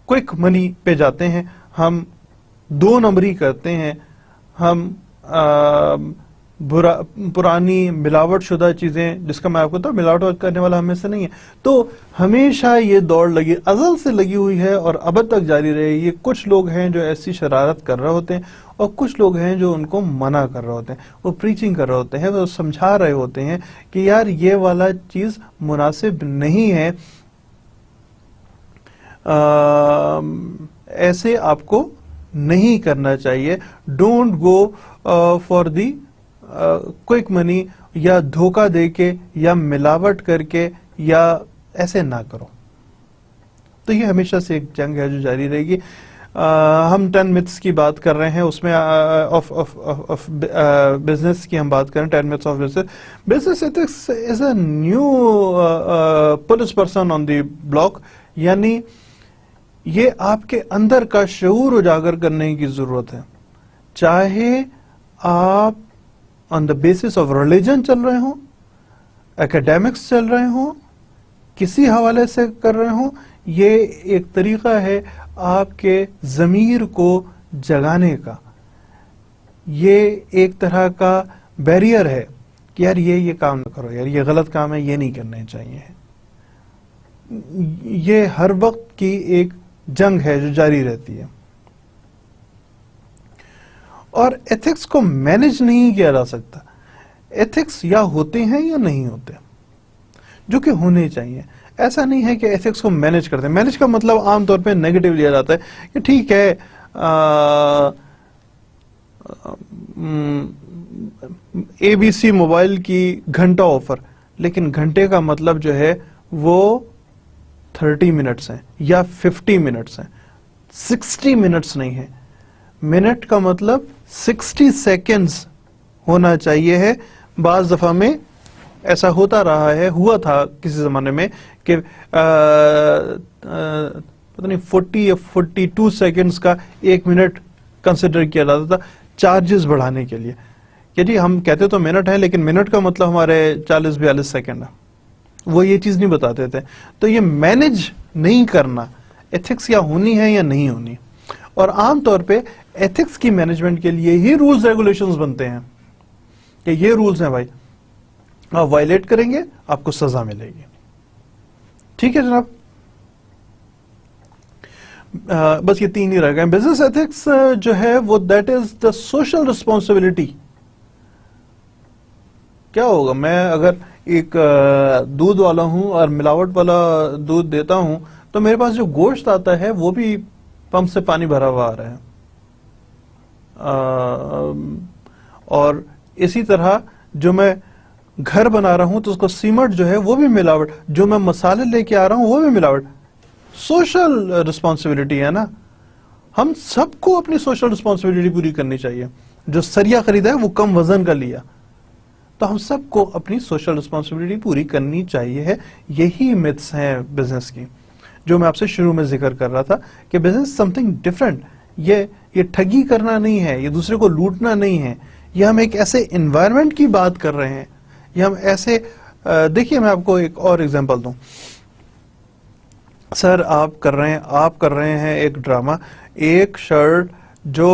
کوئک منی پہ جاتے ہیں, ہم 2 نمبری کرتے ہیں, ہم پرانی ملاوٹ شدہ چیزیں, جس کا میں آپ کو بتاؤں ملاوٹ کرنے والا ہمیں سے نہیں ہے. تو ہمیشہ یہ دوڑ لگی, ازل سے لگی ہوئی ہے اور ابد تک جاری رہے گی. کچھ لوگ ہیں جو ایسی شرارت کر رہے ہوتے ہیں اور کچھ لوگ ہیں جو ان کو منع کر رہے ہوتے ہیں, وہ پریچنگ کر رہے ہوتے ہیں, وہ سمجھا رہے ہوتے ہیں کہ یار یہ والا چیز مناسب نہیں ہے, ایسے آپ کو نہیں کرنا چاہیے. Don't go for the quick money, یا دھوکہ دے کے یا ملاوٹ کر کے یا ایسے نہ کرو. تو یہ ہمیشہ سے ایک جنگ ہے جو جاری رہے گی. ہم 10 myths کی بات کر رہے ہیں, اس میں آف بزنس کی ہم بات کریں. 10 myths of business. Business ethics is a new police person on the block, یعنی یہ آپ کے اندر کا شعور اجاگر کرنے کی ضرورت ہے. چاہے آپ آن دا بیسس آف ریلیجن چل رہے ہوں, اکیڈیمکس چل رہے ہوں, کسی حوالے سے کر رہے ہوں, یہ ایک طریقہ ہے آپ کے ضمیر کو جگانے کا. یہ ایک طرح کا بیریئر ہے کہ یار یہ کام نہ کرو, یار یہ غلط کام ہے, یہ نہیں کرنے چاہیے. یہ ہر وقت کی ایک جنگ ہے جو جاری رہتی ہے. اور ایتھکس کو مینج نہیں کیا جا سکتا. ایتھکس یا ہوتے ہیں یا نہیں ہوتے, جو کہ ہونے چاہیے. ایسا نہیں ہے کہ ایتھکس کو مینج کرتے ہیں. مینج کا مطلب عام طور پہ نیگیٹو لیا جاتا ہے کہ ٹھیک ہے ABC موبائل کی گھنٹہ آفر, لیکن گھنٹے کا مطلب جو ہے وہ 30 منٹس ہیں یا 50 منٹس ہیں, 60 منٹس نہیں ہے. منٹ کا مطلب 60 سیکنڈز ہونا چاہیے ہے. بعض دفعہ میں ایسا ہوتا رہا ہے, ہوا تھا کسی زمانے میں کہ پتہ نہیں 40 یا 42 سیکنڈز کا 1 منٹ کنسیڈر کیا جاتا تھا چارجز بڑھانے کے لیے, کہ جی ہم کہتے تو منٹ ہے لیکن منٹ کا مطلب ہمارے 40-42 سیکنڈ ہے. وہ یہ چیز نہیں بتاتے تھے. تو یہ مینج نہیں کرنا, ایتھکس یا ہونی ہے یا نہیں ہونی. اور عام طور پہ ایتھکس کی مینجمنٹ کے لیے ہی رولز ریگولیشنز بنتے ہیں کہ یہ رولز ہیں بھائی, آپ وائلیٹ کریں گے آپ کو سزا ملے گی. ٹھیک ہے جناب, بس یہ 3 ہی رہ گئے. بزنس ایتھکس جو ہے وہ that is the social responsibility. کیا ہوگا میں اگر ایک دودھ والا ہوں اور ملاوٹ والا دودھ دیتا ہوں تو میرے پاس جو گوشت آتا ہے وہ بھی پمپ سے پانی بھرا ہوا آ رہا ہے. اور اسی طرح جو میں گھر بنا رہا ہوں تو اس کو سیمنٹ جو ہے وہ بھی ملاوٹ, جو میں مسالے لے کے آ رہا ہوں وہ بھی ملاوٹ. سوشل رسپانسبلٹی ہے نا, ہم سب کو اپنی سوشل رسپانسبلٹی پوری کرنی چاہیے. جو سریا خریدا ہے وہ کم وزن کا لیا, تو ہم سب کو اپنی سوشل رسپانسبلٹی پوری کرنی چاہیے ہے. یہی میتھس ہیں بزنس کی جو میں آپ سے شروع میں ذکر کر رہا تھا کہ بزنس سم تھنگ ڈفرنٹ. یہ ٹھگی کرنا نہیں ہے, یہ دوسرے کو لوٹنا نہیں ہے, یہ ہم ایک ایسے انوائرمنٹ کی بات کر رہے ہیں. یہ ہم ایسے دیکھیے میں آپ کو ایک اور ایگزامپل دوں. سر آپ کر رہے ہیں ایک ڈرامہ, ایک شرٹ جو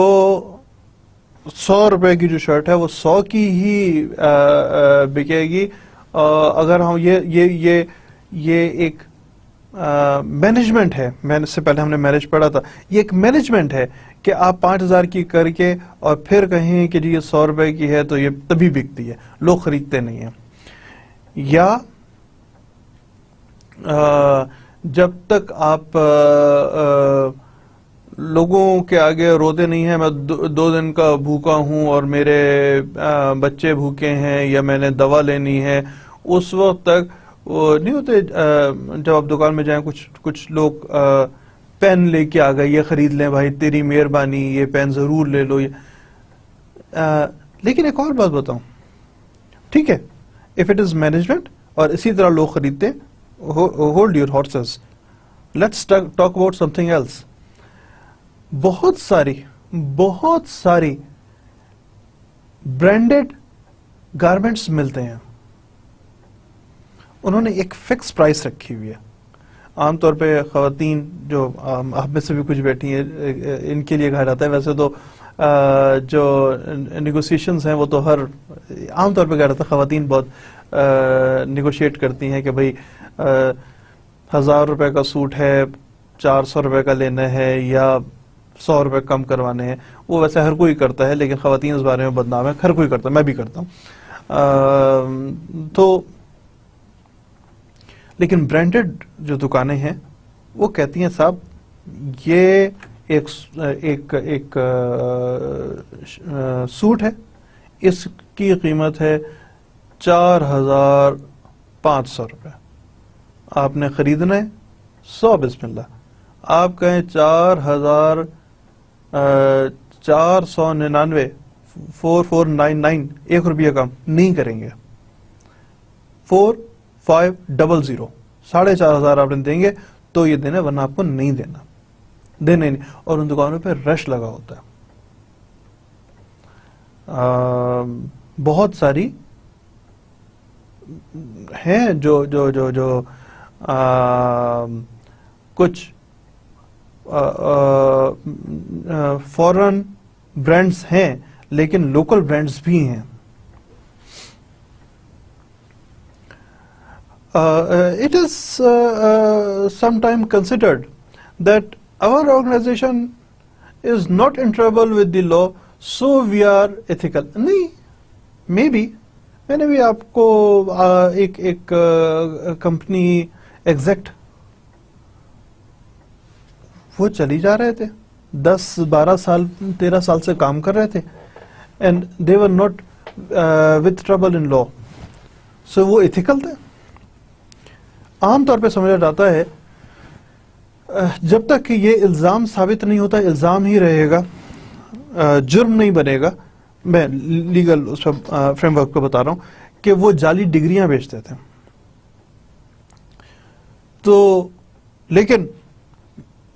100 روپے کی جو شرٹ ہے وہ 100 کی ہی بکے گی. اگر ہم یہ ایک مینجمنٹ ہے, میں سے پہلے ہم نے مینج پڑھا تھا, یہ ایک مینجمنٹ ہے کہ آپ 5000 کی کر کے اور پھر کہیں کہ جی یہ 100 روپے کی ہے تو یہ تبھی بکتی ہے, لوگ خریدتے نہیں ہیں. یا جب تک آپ لوگوں کے آگے روتے نہیں ہیں میں 2 دن کا بھوکا ہوں اور میرے بچے بھوکے ہیں یا میں نے دوا لینی ہے, اس وقت تک وہ نہیں ہوتے. جب آپ دکان میں جائیں کچھ لوگ پین لے کے آ گئے, یہ خرید لیں بھائی تیری مہربانی, یہ پین ضرور لے لو. لیکن ایک اور بات بتاؤں, ٹھیک ہے, اف اٹ از مینجمنٹ اور اسی طرح لوگ خریدتے, hold your horses, let's talk about something else. بہت ساری برانڈیڈ گارمنٹس ملتے ہیں, انہوں نے ایک فکس پرائس رکھی ہوئی ہے. عام طور پہ خواتین جو آپ میں سے بھی کچھ بیٹھی ہیں ان کے لیے کہا جاتا ہے, ویسے تو جو نیگوسیشنز ہیں وہ تو عام طور پہ کہا جاتا ہے خواتین بہت نیگوشیٹ کرتی ہیں کہ بھائی 1000 روپے کا سوٹ ہے 400 روپے کا لینا ہے یا 100 روپے کم کروانے ہیں. وہ ویسے ہر کوئی کرتا ہے لیکن خواتین اس بارے میں بدنام ہے, ہر کوئی کرتا ہے, میں بھی کرتا ہوں. تو لیکن برانڈڈ جو دکانیں ہیں وہ کہتی ہیں صاحب یہ ایک سوٹ ہے, اس کی قیمت ہے 4500 روپے, آپ نے خریدنا ہے 100 بسم اللہ. آپ کہیں 4499 4499 1 روپیہ کم نہیں کریں گے. 4500 4500 آپ نے دیں گے تو یہ دینا, ورنہ آپ کو نہیں دینا نہیں. اور ان دکانوں پہ رش لگا ہوتا ہے. بہت ساری ہیں جو جو جو جو کچھ فورن برانڈز ہیں لیکن لوکل برانڈز بھی ہیں. It is sometime considered that our organization is not in trouble with the law, so we are ethical. نہیں, maybe میں نے بھی آپ کو ایک کمپنی ایگزیکٹ وہ چلی جا رہے تھے 10-12 سال 13 سال سے کام کر رہے تھے and they were not with trouble in law, so وہ ethical تھے. عام طور پہ سمجھا جاتا ہے جب تک کہ یہ الزام ثابت نہیں ہوتا الزام ہی رہے گا, جرم نہیں بنے گا. میں لیگل اس فریم ورک کو بتا رہا ہوں کہ وہ جعلی ڈگریاں بیچتے تھے. تو لیکن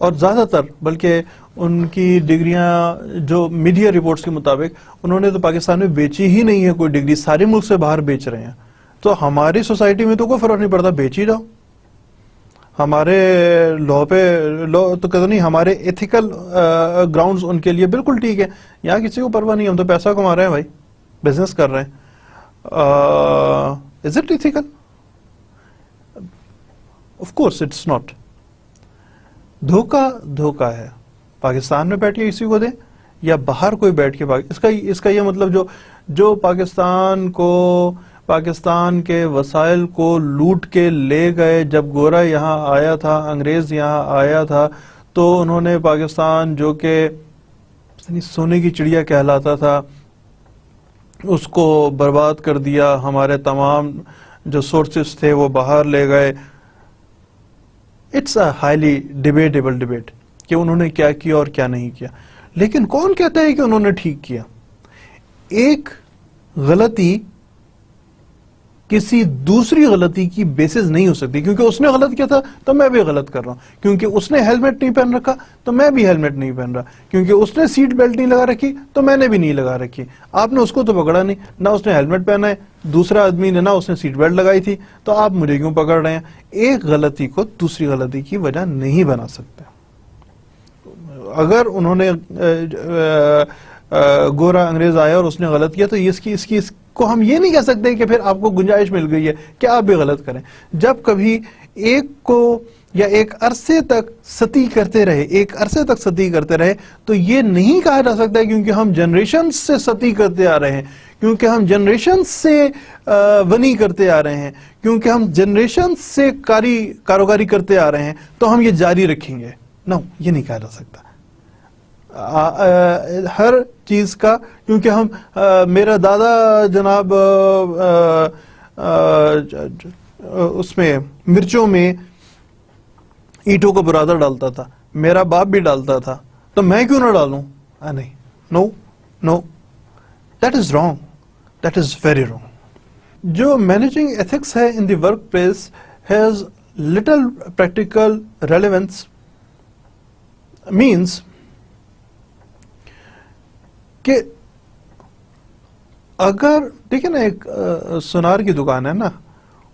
اور زیادہ تر بلکہ ان کی ڈگریاں جو میڈیا رپورٹس کے مطابق انہوں نے تو پاکستان میں بیچی ہی نہیں ہے کوئی ڈگری, سارے ملک سے باہر بیچ رہے ہیں. تو ہماری سوسائٹی میں تو کوئی فرق نہیں پڑتا, بیچ ہی جاؤ. ہمارے لو پہ لو تو کہتے نہیں، ہمارے ایتھیکل گراؤنڈز ان کے لیے بالکل ٹھیک ہے. یہاں کسی کو پرواہ نہیں، ہم تو پیسہ کما رہے ہیں بھائی، بزنس کر رہے ہیں. Is it ethical? Of course it's not. دھوکہ ہے. پاکستان میں بیٹھ کے کسی کو دیں یا باہر کوئی بیٹھ کے اس کا یہ مطلب جو پاکستان کے وسائل کو لوٹ کے لے گئے. جب گورا یہاں آیا تھا، انگریز یہاں آیا تھا، تو انہوں نے پاکستان جو کہ سونے کی چڑیا کہلاتا تھا اس کو برباد کر دیا. ہمارے تمام جو سورسز تھے وہ باہر لے گئے. It's a highly debatable debate کہ انہوں نے کیا کیا اور کیا نہیں کیا. لیکن کون کہتا ہے کہ انہوں نے ٹھیک کیا؟ ایک غلطی کسی دوسری غلطی کی بیسس نہیں ہو سکتی. کیونکہ اس نے غلط کیا تھا تو میں بھی غلط کر رہا ہوں. کیونکہ اس نے ہیلمٹ نہیں پہن رکھا تو میں بھی ہیلمٹ نہیں پہن رہا. کیونکہ اس نے سیٹ بیلٹ نہیں لگا رکھی تو میں نے بھی نہیں لگا رکھی. آپ نے اس کو تو پکڑا نہیں، نہ اس نے ہیلمٹ پہنا ہے، دوسرا آدمی نے نہ اس نے سیٹ بیلٹ لگائی تھی، تو آپ مجھے کیوں پکڑ رہے ہیں؟ ایک غلطی کو دوسری غلطی کی وجہ نہیں بنا سکتے. اگر انہوں نے گورا انگریز آیا اور اس نے غلط کیا تو اس کو ہم یہ نہیں کہہ سکتے کہ پھر آپ کو گنجائش مل گئی ہے کہ آپ بھی غلط کریں. جب کبھی ایک کو یا ایک عرصے تک ستی کرتے رہے تو یہ نہیں کہا جا سکتا کیونکہ ہم جنریشن سے ستی کرتے آ رہے ہیں، کیونکہ ہم جنریشن سے ونی کرتے آ رہے ہیں، کیونکہ ہم جنریشن سے کاروباری کرتے آ رہے ہیں تو ہم یہ جاری رکھیں گے. نو، یہ نہیں کہا جا سکتا. ہر چیز کا، کیونکہ ہم میرا دادا جناب اس میں مرچوں میں اینٹوں کو برادر ڈالتا تھا، میرا باپ بھی ڈالتا تھا، تو میں کیوں نہ ڈالوں؟ نہیں، no, that is wrong, that is very wrong. جو مینیجنگ ایتھکس ہے in the workplace has little practical relevance. Means کہ اگر دیکھیں نا، ایک سونار کی دکان ہے نا،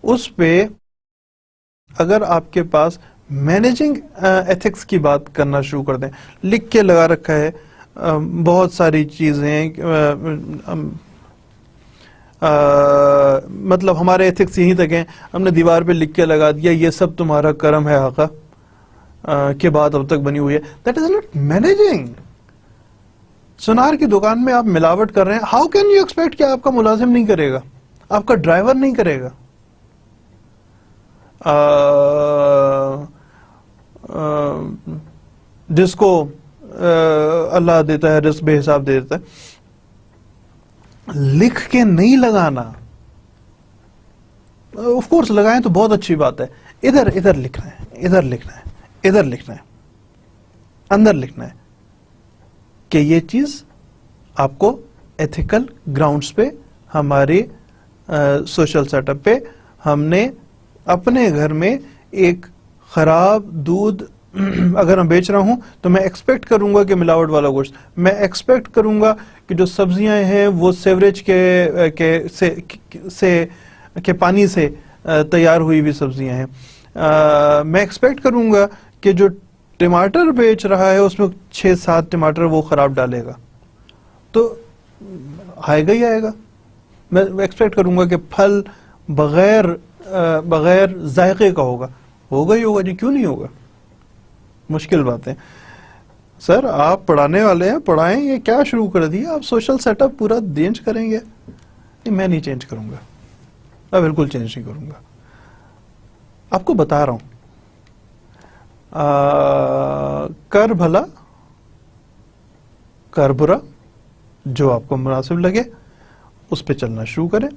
اس پہ اگر آپ کے پاس مینیجنگ ایتھکس کی بات کرنا شروع کر دیں، لکھ کے لگا رکھا ہے بہت ساری چیزیں، مطلب ہمارے ایتھکس یہیں تک ہیں، ہم نے دیوار پہ لکھ کے لگا دیا یہ سب تمہارا کرم ہے آقا کے بعد اب تک بنی ہوئی ہے. That is not managing. Sonar کی دکان میں آپ ملاوٹ کر رہے ہیں. ہاؤ کین یو ایکسپیکٹ کہ آپ کا ملازم نہیں کرے گا، آپ کا ڈرائیور نہیں کرے گا، جس کو اللہ دیتا ہے رزق بے حساب دے دیتا ہے. لکھ کے نہیں لگانا. آف کورس لگائیں تو بہت اچھی بات ہے. ادھر لکھنا ہے، ادھر لکھنا ہے، ادھر لکھنا ہے، اندر لکھنا ہے کہ یہ چیز آپ کو ایتھیکل گراؤنڈز پہ، ہمارے سوشل سیٹ اپ پہ، ہم نے اپنے گھر میں ایک خراب دودھ اگر میں بیچ رہا ہوں تو میں ایکسپیکٹ کروں گا کہ ملاوٹ والا گوشت، میں ایکسپیکٹ کروں گا کہ جو سبزیاں ہیں وہ سیوریج کے پانی سے تیار ہوئی ہوئی سبزیاں ہیں. میں ایکسپیکٹ کروں گا کہ جو ٹماٹر بیچ رہا ہے اس میں 6-7 ٹماٹر وہ خراب ڈالے گا، تو آئے گا ہی آئے گا. میں ایکسپیکٹ کروں گا کہ پھل بغیر ذائقے کا ہوگا ہی ہوگا. جی کیوں نہیں ہوگا؟ مشکل باتیں. سر آپ پڑھانے والے ہیں، پڑھائیں. یہ کیا شروع کر دیا آپ؟ سوشل سیٹ اپ پورا چینج کریں گے؟ نہیں، میں نہیں چینج کروں گا، میں بالکل چینج نہیں کروں گا. آپ کو بتا رہا ہوں، کر بھلا کر برا، جو آپ کو مناسب لگے اس پہ چلنا شروع کریں.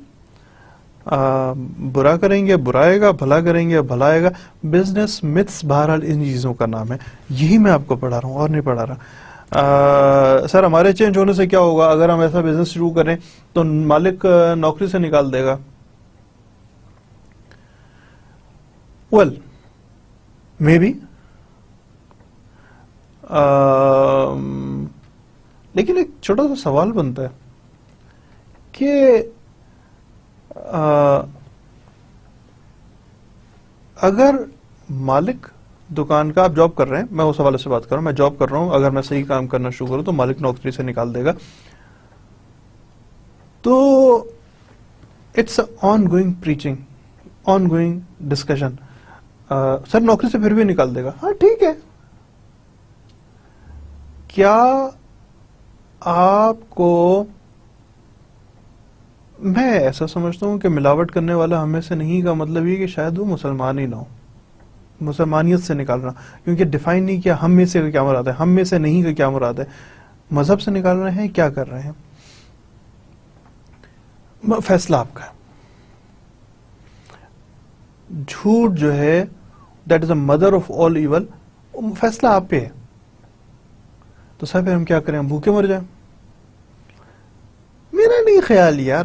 برا کریں گے برا آئے گا، بھلا کریں گے بھلا آئے گا. بزنس متس بہرحال ان چیزوں کا نام ہے. یہی میں آپ کو پڑھا رہا ہوں اور نہیں پڑھا رہا. سر ہمارے چینج ہونے سے کیا ہوگا؟ اگر ہم ایسا بزنس شروع کریں تو مالک نوکری سے نکال دے گا. ویل مے بی، لیکن ایک چھوٹا سا سوال بنتا ہے کہ اگر مالک دکان کا، آپ جاب کر رہے ہیں، میں اس حوالے سے بات کر رہا ہوں، میں جاب کر رہا ہوں، اگر میں صحیح کام کرنا شروع کروں تو مالک نوکری سے نکال دے گا. تو it's ongoing preaching, ongoing discussion. Sir نوکری سے پھر بھی نکال دے گا، ہاں ٹھیک ہے. کیا آپ کو، میں ایسا سمجھتا ہوں کہ ملاوٹ کرنے والا ہم میں سے نہیں کا مطلب یہ کہ شاید وہ مسلمان ہی نہ ہو، مسلمانیت سے نکالنا، کیونکہ ڈیفائن نہیں کیا ہم میں سے کیا مراد ہے، ہم میں سے نہیں کا کیا مراد ہے، مذہب سے نکال رہے ہیں، کیا کر رہے ہیں. فیصلہ آپ کا ہے. جھوٹ جو ہے that is a mother of all evil, فیصلہ آپ پہ ہے. تو صاحب ہم کیا کریں، ہم بھوکے مر جائیں؟ میرا نہیں خیال یار،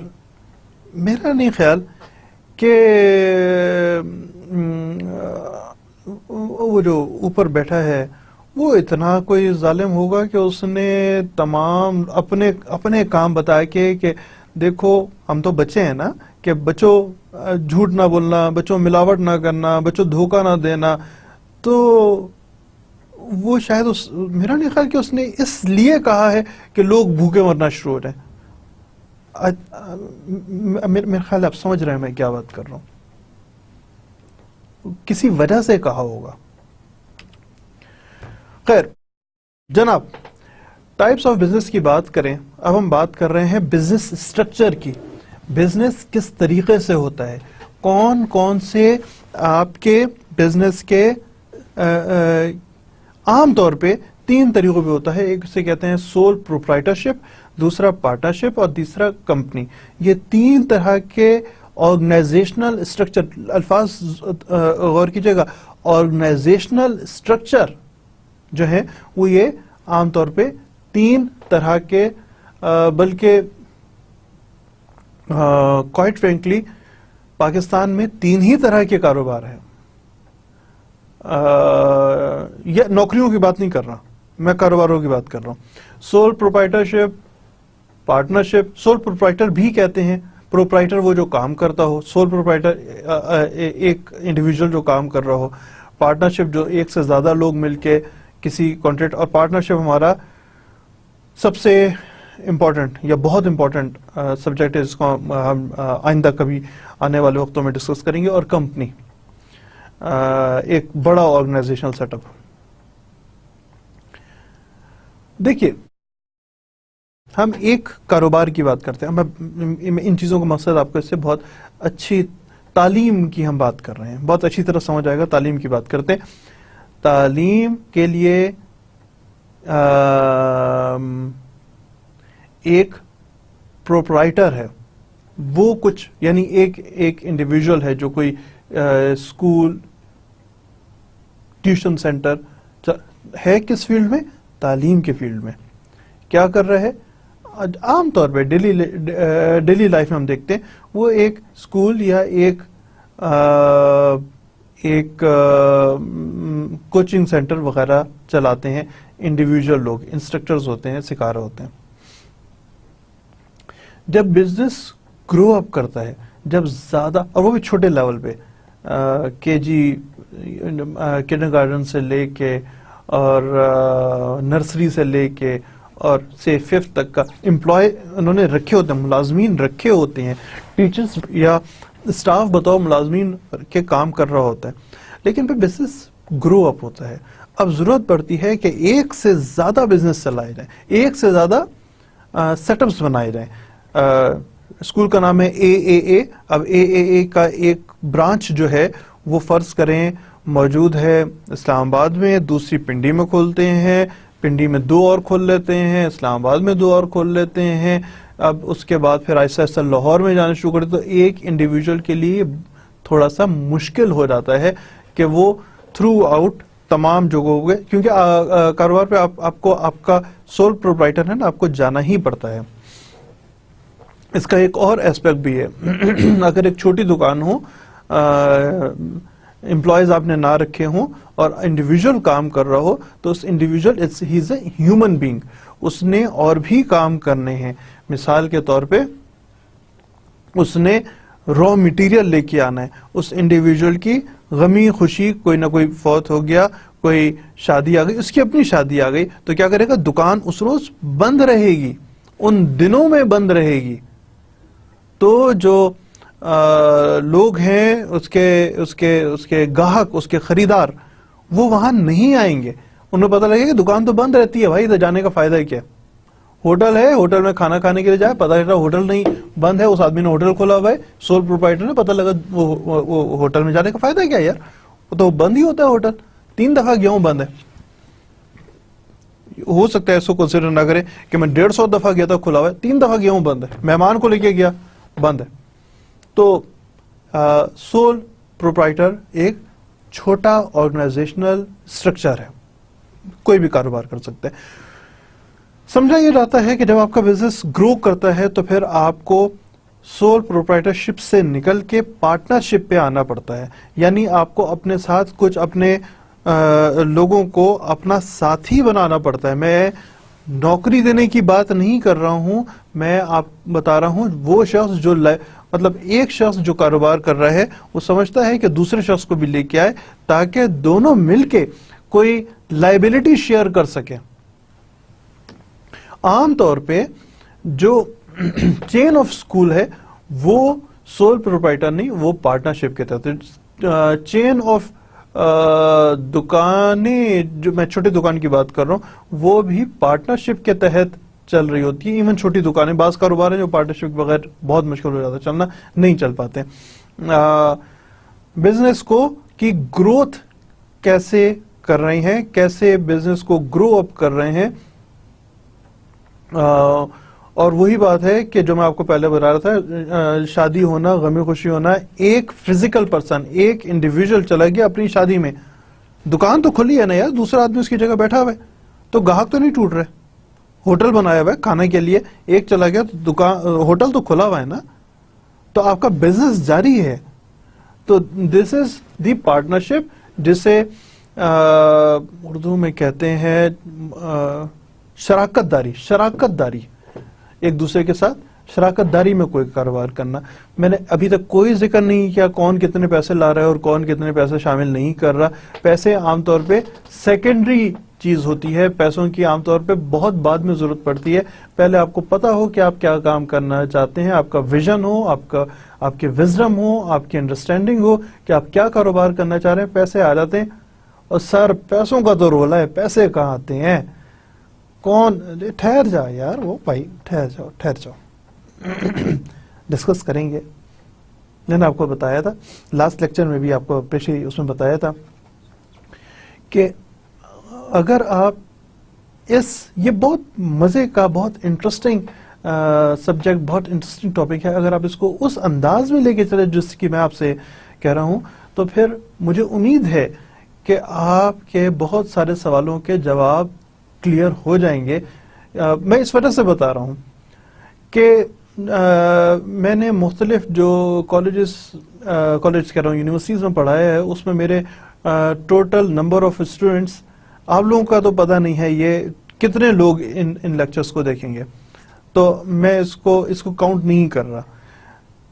میرا نہیں خیال کہ وہ جو اوپر بیٹھا ہے وہ اتنا کوئی ظالم ہوگا کہ اس نے تمام اپنے کام بتا کے کہ دیکھو ہم تو بچے ہیں نا، کہ بچوں جھوٹ نہ بولنا، بچوں ملاوٹ نہ کرنا، بچوں دھوکہ نہ دینا. تو وہ شاید میرا نہیں خیال کہ اس نے اس لیے کہا ہے کہ لوگ بھوکے مرنا شروع ہو جائیں. میرا خیال آپ سمجھ رہے ہیں میں کیا بات کر رہا ہوں، کسی وجہ سے کہا ہوگا. خیر جناب، ٹائپس آف بزنس کی بات کریں، اب ہم بات کر رہے ہیں بزنس اسٹرکچر کی. بزنس کس طریقے سے ہوتا ہے، کون کون سے آپ کے بزنس کے عام طور پہ 3 طریقوں پہ ہوتا ہے. ایک سے کہتے ہیں سول پروپرائٹرشپ، دوسرا پارٹنرشپ اور تیسرا کمپنی. یہ 3 طرح کے آرگنائزیشنل اسٹرکچر، الفاظ غور کیجیے گا، آرگنائزیشنل اسٹرکچر جو ہے وہ یہ عام طور پہ 3 طرح کے، بلکہ کوائٹ فرینکلی پاکستان میں 3 ہی طرح کے کاروبار ہیں. یہ نوکریوں کی بات نہیں کر رہا میں، کاروباروں کی بات کر رہا ہوں. Sole proprietorship, partnership. Sole proprietor بھی کہتے ہیں، پروپرائٹر وہ جو کام کرتا ہو، سول پروپرائٹر ایک انڈیویجول جو کام کر رہا ہو. پارٹنرشپ جو ایک سے زیادہ لوگ مل کے کسی کانٹریکٹ، اور پارٹنرشپ ہمارا سب سے امپورٹنٹ یا بہت امپورٹنٹ سبجیکٹ ہے، جس کو ہم آئندہ کبھی آنے والے وقتوں میں ڈسکس کریں گے. اور کمپنی ایک بڑا آرگنائزیشنل سیٹ اپ. دیکھیے ہم ایک کاروبار کی بات کرتے ہیں، ہم ان چیزوں کا مقصد آپ کو اس سے بہت اچھی تعلیم کی ہم بات کر رہے ہیں، بہت اچھی طرح سمجھ آئے گا. تعلیم کی بات کرتے ہیں. تعلیم کے لیے ایک پروپرائٹر ہے، وہ کچھ یعنی ایک انڈیویجول ہے جو کوئی اسکول، ٹیوشن سینٹر ہے. کس فیلڈ میں؟ تعلیم کے فیلڈ میں. کیا کر رہے ہیں؟ عام طور پہ ڈیلی لائف میں ہم دیکھتے ہیں وہ ایک اسکول یا ایک کوچنگ سینٹر وغیرہ چلاتے ہیں. انڈیویجول لوگ انسٹرکٹرز ہوتے ہیں، سکھا رہے ہوتے ہیں. جب بزنس گرو اپ کرتا ہے، جب زیادہ، اور وہ بھی چھوٹے لیول پہ، کے جی کنڈر گارڈن سے لے کے اور نرسری سے لے کے اور سے 5th تک کا امپلائی انہوں نے رکھے ہوتے ہیں، ملازمین رکھے ہوتے ہیں، ٹیچرز یا اسٹاف بتاؤ ملازمین کے کام کر رہا ہوتا ہے. لیکن پھر بزنس گرو اپ ہوتا ہے. اب ضرورت پڑتی ہے کہ ایک سے زیادہ بزنس چلائے جائیں، ایک سے زیادہ سیٹ اپس بنائے جائیں. اسکول کا نام ہے اے. اب اے کا ایک برانچ جو ہے وہ فرض کریں موجود ہے اسلام آباد میں، دوسری پنڈی میں کھولتے ہیں، پنڈی میں 2 اور کھول لیتے ہیں، اسلام آباد میں 2 اور کھول لیتے ہیں. اب اس کے بعد پھر آہستہ آہستہ لاہور میں جانا شروع کرتے، تو ایک انڈیویجول کے لیے تھوڑا سا مشکل ہو جاتا ہے کہ وہ تھرو آؤٹ تمام جگہوں پہ، کیونکہ کاروبار پہ آپ کا سول پروپرائٹر ہے نا، آپ کو جانا ہی پڑتا ہے. اس کا ایک اور ایسپیکٹ بھی ہے. اگر ایک چھوٹی دکان ہو، امپلائیز آپ نے نہ رکھے ہوں اور انڈیویجول کام کر رہا ہو، تو اس انڈیویجول ہی از اے ہیومن بینگ، اس نے اور بھی کام کرنے ہیں. مثال کے طور پہ اس نے را مٹیریل لے کے آنا ہے، اس انڈیویجول کی غمی خوشی کوئی نہ کوئی فوت ہو گیا, کوئی شادی آ گئی, اس کی اپنی شادی آ گئی, تو کیا کرے گا, دکان اس روز بند رہے گی, ان دنوں میں بند رہے گی. تو جو لوگ ہیں اس کے گاہک, اس کے خریدار, وہ وہاں نہیں آئیں گے. انہیں پتہ لگے کہ دکان تو بند رہتی ہے بھائی, ادھر جانے کا فائدہ ہی کیا. ہوٹل ہے, ہوٹل میں کھانا کھانے کے لیے جائے, پتہ چلا ہوٹل نہیں بند ہے, اس آدمی نے ہوٹل کھولا ہوا ہے, سول پروپرائٹر نے, پتہ لگا وہ ہوٹل میں جانے کا فائدہ کیا یار, وہ تو بند ہی ہوتا ہے ہوٹل. 3 دفعہ گیا ہوں بند ہے. ہو سکتا ہے اس کو کنسیڈر نہ کرے کہ میں 150 دفعہ گیا تھا کھلا ہوا ہے, 3 دفعہ گیا ہوں بند ہے, مہمان کو لے کے گیا بند ہے. تو سول پروپرائٹر ایک چھوٹا آرگنائزیشنل اسٹرکچر ہے, کوئی بھی کاروبار کر سکتے ہیں. سمجھا یہ جاتا ہے کہ جب آپ کا بزنس گرو کرتا ہے تو پھر آپ کو سول پروپرائٹرشپ سے نکل کے پارٹنرشپ پہ آنا پڑتا ہے. یعنی آپ کو اپنے ساتھ کچھ اپنے لوگوں کو اپنا ساتھی بنانا پڑتا ہے. میں نوکری دینے کی بات نہیں کر رہا ہوں, میں آپ بتا رہا ہوں وہ شخص جو مطلب ایک شخص جو کاروبار کر رہا ہے وہ سمجھتا ہے کہ دوسرے شخص کو بھی لے کے آئے تاکہ دونوں مل کے کوئی لائبلٹی شیئر کر سکیں. عام طور پہ جو چین آف سکول ہے وہ سول پروپرائٹر نہیں, وہ پارٹنرشپ کے تحت. چین آف دکانیں, جو میں چھوٹی دکان کی بات کر رہا ہوں, وہ بھی پارٹنرشپ کے تحت چل رہی ہوتی ہے. ایون چھوٹی دکانیں, بعض کاروبار ہیں جو پارٹنرشپ کے بغیر بہت مشکل ہو جاتا ہے چلنا, نہیں چل پاتے. بزنس کو کی گروتھ کیسے کر رہے ہیں, کیسے بزنس کو گرو اپ کر رہے ہیں, اور وہی بات ہے کہ جو میں آپ کو پہلے بتا رہا تھا, شادی ہونا, غمی خوشی ہونا, ایک فزیکل پرسن, ایک انڈیویجول چلا گیا اپنی شادی میں, دکان تو کھلی ہے نا یار, دوسرا آدمی اس کی جگہ بیٹھا ہوا ہے, تو گاہک تو نہیں ٹوٹ رہے. ہوٹل بنایا ہوا ہے کھانے کے لیے, ایک چلا گیا تو دکان, ہوٹل تو کھلا ہوا ہے نا, تو آپ کا بزنس جاری ہے. تو دس از دی پارٹنرشپ, جسے اردو میں کہتے ہیں شراکت داری, ایک دوسرے کے ساتھ شراکت داری میں کوئی کاروبار کرنا. میں نے ابھی تک کوئی ذکر نہیں کیا کون کتنے پیسے لا رہا ہے اور کون کتنے پیسے شامل نہیں کر رہا. پیسے عام طور پہ سیکنڈری چیز ہوتی ہے, پیسوں کی عام طور پہ بہت بعد میں ضرورت پڑتی ہے. پہلے آپ کو پتا ہو کہ آپ کیا کام کرنا چاہتے ہیں, آپ کا ویژن ہو, آپ کے وزڈم ہو, آپ کی انڈرسٹینڈنگ ہو کہ آپ کیا کاروبار کرنا چاہ رہے ہیں, پیسے آ جاتے ہیں. اور سر پیسوں کا تو رولا ہے, پیسے کہاں آتے ہیں, کون, ٹھہر جا یار, وہ بھائی ٹھہر جاؤ ڈسکس کریں گے. میں نے آپ کو بتایا تھا لاسٹ لیکچر میں بھی, آپ کو پیشی اس میں بتایا تھا کہ اگر آپ یہ بہت مزے کا, بہت انٹرسٹنگ سبجیکٹ, بہت انٹرسٹنگ ٹاپک ہے, اگر آپ اس کو اس انداز میں لے کے چلے جس کی میں آپ سے کہہ رہا ہوں, تو پھر مجھے امید ہے کہ آپ کے بہت سارے سوالوں کے جواب کلیئر ہو جائیں گے. میں اس وجہ سے بتا رہا ہوں کہ میں نے مختلف جو کالج کہہ رہا ہوں, یونیورسٹیز میں پڑھایا ہے, اس میں میرے ٹوٹل نمبر آف اسٹوڈنٹس, آپ لوگوں کا تو پتہ نہیں ہے یہ کتنے لوگ ان لیکچرز کو دیکھیں گے, تو میں اس کو کاؤنٹ نہیں کر رہا.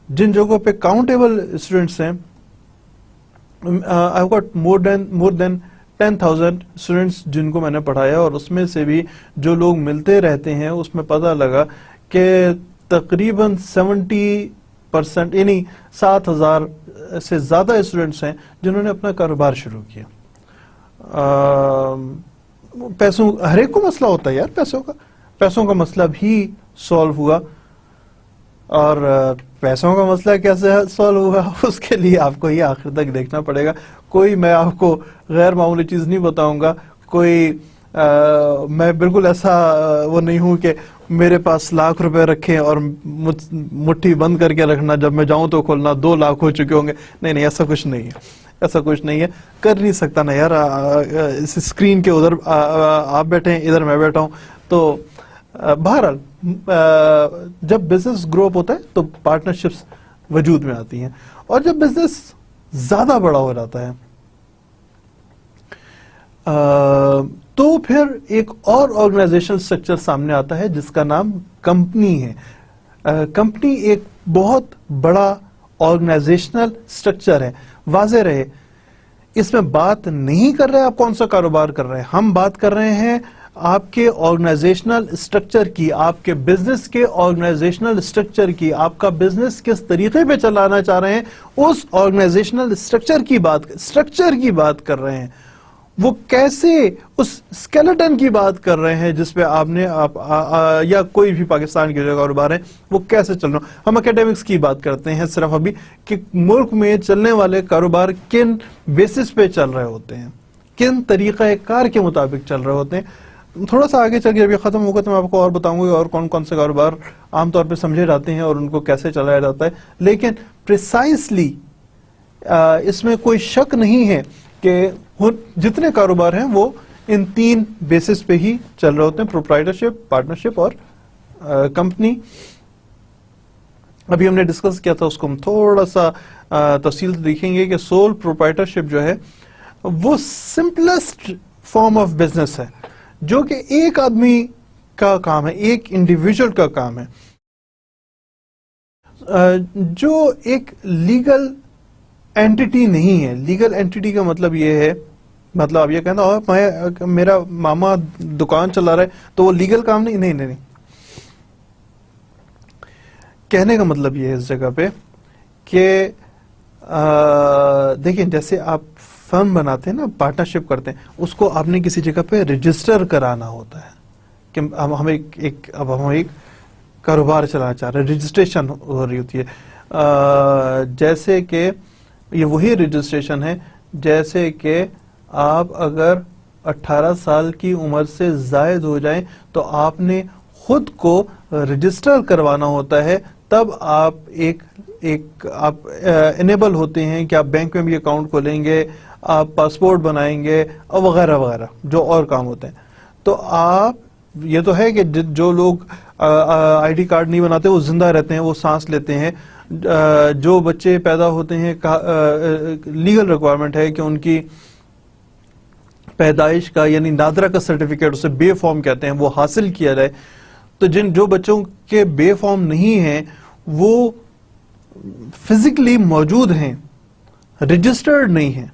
جن جگہوں پہ کاؤنٹیبل اسٹوڈنٹس ہیں, I have got more than 10,000 students جن کو میں نے پڑھایا, اور اس میں سے بھی جو لوگ ملتے رہتے ہیں اس میں پتہ لگا کہ تقریباً 70% یعنی 7,000 سے زیادہ اسٹوڈنٹس ہیں جنہوں نے اپنا کاروبار شروع کیا. پیسوں, ہر ایک کو مسئلہ ہوتا ہے یار, پیسوں کا مسئلہ بھی سالو ہوا, اور پیسوں کا مسئلہ کیسے سالو ہوگا اس کے لیے آپ کو یہ آخر تک دیکھنا پڑے گا. کوئی میں آپ کو غیر معمولی چیز نہیں بتاؤں گا, میں بالکل ایسا وہ نہیں ہوں کہ میرے پاس لاکھ روپے رکھیں اور مٹھی بند کر کے رکھنا, جب میں جاؤں تو کھولنا 2 لاکھ ہو چکے ہوں گے. نہیں, ایسا کچھ نہیں ہے, کر نہیں سکتا نا یار. اس اسکرین کے ادھر آپ بیٹھے ہیں, ادھر میں بیٹھا ہوں, تو بہرحال جب بزنس گرو اپ ہوتا ہے تو پارٹنرشپس وجود میں آتی ہیں, اور جب بزنس زیادہ بڑا ہو جاتا ہے تو پھر ایک اور آرگنائزیشنل اسٹرکچر سامنے آتا ہے جس کا نام کمپنی ہے. کمپنی ایک بہت بڑا آرگنائزیشنل اسٹرکچر ہے. واضح رہے اس میں بات نہیں کر رہے آپ کون سا کاروبار کر رہے ہیں, ہم بات کر رہے ہیں آپ کے آرگنائزیشنل اسٹرکچر کی, آپ کے بزنس کے آرگنائزیشنل اسٹرکچر کی, آپ کا بزنس کس طریقے پہ چلانا چاہ رہے ہیں اس آرگنائزیشنل اسٹرکچر کی بات کر رہے ہیں. وہ کیسے اس اسکیلٹن کی بات کر رہے ہیں جس پہ آپ نے یا کوئی بھی پاکستان کے جو کاروبار ہیں وہ کیسے چل رہا. ہم اکیڈمکس کی بات کرتے ہیں صرف ابھی کہ ملک میں چلنے والے کاروبار کن بیسس پہ چل رہے ہوتے ہیں, کن طریقہ کار کے مطابق چل رہے ہوتے ہیں. تھوڑا سا آگے چل کے ابھی ختم ہوگا تو میں آپ کو اور بتاؤں گا اور کون کون سے کاروبار عام طور پہ سمجھے جاتے ہیں اور ان کو کیسے چلایا جاتا ہے. لیکن پریسائسلی اس میں کوئی شک نہیں ہے کہ جتنے کاروبار ہیں وہ ان 3 بیسس پہ ہی چل رہے ہوتے ہیں, پروپرائٹرشپ, پارٹنرشپ اور کمپنی. ابھی ہم نے ڈسکس کیا تھا, اس کو ہم تھوڑا سا تفصیل سے دیکھیں گے کہ سول پروپرائٹرشپ جو ہے وہ سمپلسٹ فارم آف بزنس ہے جو کہ ایک آدمی کا کام ہے, ایک انڈیویجول کا کام ہے, جو ایک لیگل اینٹی نہیں ہے. لیگل اینٹی کا مطلب یہ ہے, مطلب اب یہ کہنا میرا ماما دکان چلا رہا ہے تو وہ لیگل کام نہیں. کہنے کا مطلب یہ ہے اس جگہ پہ کہ دیکھیں جیسے آپ فرم بناتے ہیں نا, پارٹنرشپ کرتے ہیں, اس کو آپ نے کسی جگہ پہ رجسٹر کرانا ہوتا ہے کہ ہم ایک کاروبار چلانا چاہ رہے ہیں, رجسٹریشن ہو رہی ہوتی ہے. جیسے کہ یہ وہی رجسٹریشن ہے جیسے کہ آپ اگر 18 سال کی عمر سے زائد ہو جائیں تو آپ نے خود کو رجسٹر کروانا ہوتا ہے, تب آپ آپ انیبل ہوتے ہیں کہ آپ بینک میں بھی اکاؤنٹ کھولیں گے, آپ پاسپورٹ بنائیں گے اور وغیرہ وغیرہ جو اور کام ہوتے ہیں. تو آپ یہ تو ہے کہ جو لوگ آئی ڈی کارڈ نہیں بناتے وہ زندہ رہتے ہیں, وہ سانس لیتے ہیں. جو بچے پیدا ہوتے ہیں لیگل ریکوائرمنٹ ہے کہ ان کی پیدائش کا یعنی نادرہ کا سرٹیفکیٹ, اسے بے فارم کہتے ہیں, وہ حاصل کیا جائے. تو جو بچوں کے بے فارم نہیں ہیں وہ فزیکلی موجود ہیں, رجسٹرڈ نہیں ہیں,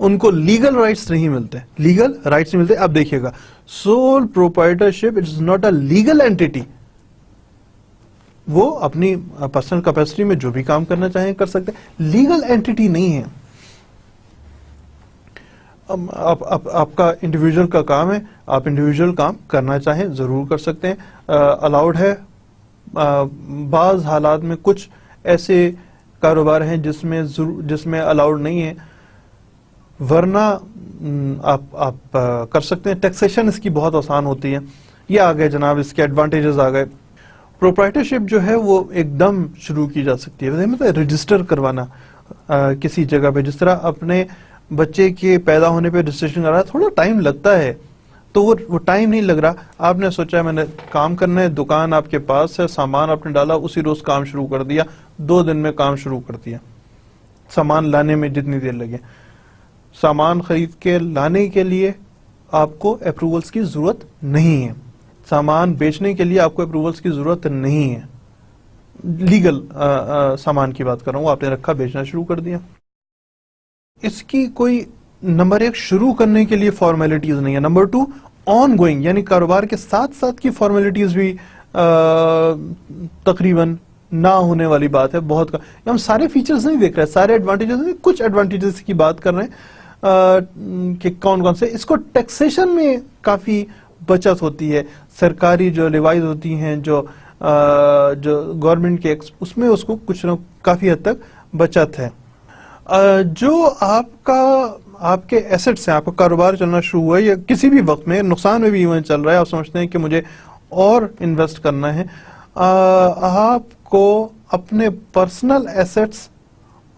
ان کو لیگل رائٹس نہیں ملتے. اب دیکھیے گا, sole proprietorship it is not a legal entity, وہ اپنی پرسنل کیپیسٹی میں جو بھی کام کرنا چاہیں کر سکتے ہیں, لیگل اینٹی نہیں ہے. آپ کا انڈیویجول کا کام ہے, آپ انڈیویجول کام کرنا چاہیں ضرور کر سکتے ہیں, الاؤڈ ہے. بعض حالات میں کچھ ایسے کاروبار ہیں جس میں الاؤڈ نہیں ہے, ورنہ آپ کر سکتے ہیں. ٹیکسیشن اس کی بہت آسان ہوتی ہے. یہ آ گئے جناب, اس کے ایڈوانٹیجز آ گئے. پروپرائٹرشپ جو ہے وہ ایک دم شروع کی جا سکتی ہے, مطلب رجسٹر کروانا کسی جگہ پہ, جس طرح اپنے بچے کے پیدا ہونے پہ رجسٹریشن کرا, تھوڑا ٹائم لگتا ہے. تو وہ ٹائم نہیں لگ رہا, آپ نے سوچا میں نے کام کرنا ہے, دکان آپ کے پاس ہے, سامان آپ نے ڈالا, اسی روز کام شروع کر دیا, 2 دن میں کام شروع کر دیا. سامان لانے میں جتنی دیر لگے, سامان خرید کے لانے کے لیے آپ کو اپروولس کی ضرورت نہیں ہے, سامان بیچنے کے لیے آپ کو اپروولس کی ضرورت نہیں ہے. لیگل سامان کی بات کر رہا ہوں, آپ نے رکھا, بیچنا شروع کر دیا. اس کی کوئی نمبر 1 شروع کرنے کے لیے فارمیلٹیز نہیں ہے. نمبر 2 آن گوئنگ یعنی کاروبار کے ساتھ ساتھ کی فارمیلٹیز بھی تقریباً نہ ہونے والی بات ہے. بہت ہم سارے فیچرز نہیں دیکھ رہے, سارے ایڈوانٹیجز نہیں, کچھ ایڈوانٹیجز کی بات کر رہے ہیں کہ کون کون سے. اس کو ٹیکسیشن میں کافی بچت ہوتی ہے, سرکاری جو لیوائز ہوتی ہیں, جو گورنمنٹ کے اس میں اس کو کچھ نہ کافی حد تک بچت ہے. جو آپ کے ایسٹس ہیں, آپ کا کاروبار چلنا شروع ہوا ہے یا کسی بھی وقت میں نقصان میں بھی ایون چل رہا ہے, آپ سمجھتے ہیں کہ مجھے اور انویسٹ کرنا ہے, آپ کو اپنے پرسنل ایسٹس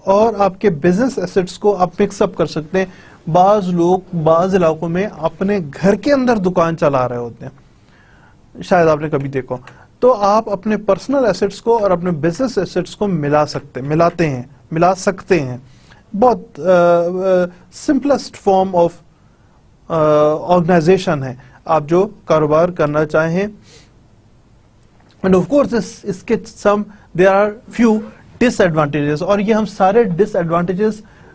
اور آپ کے بزنس ایسٹس کو آپ مکس اپ کر سکتے ہیں. بعض لوگ بعض علاقوں میں اپنے گھر کے اندر دکان چلا رہے ہوتے ہیں, شاید آپ نے کبھی دیکھو. تو آپ اپنے پرسنل ایسٹس کو اور اپنے بزنس ایسٹس کو ملا سکتے ہیں. بہت سمپلسٹ فارم آف آرگنائزیشن ہے آپ جو کاروبار کرنا چاہیں. اینڈ آف کورس اس کے there are few disadvantages, اور یہ ہم سارے ڈس ایڈوانٹیجز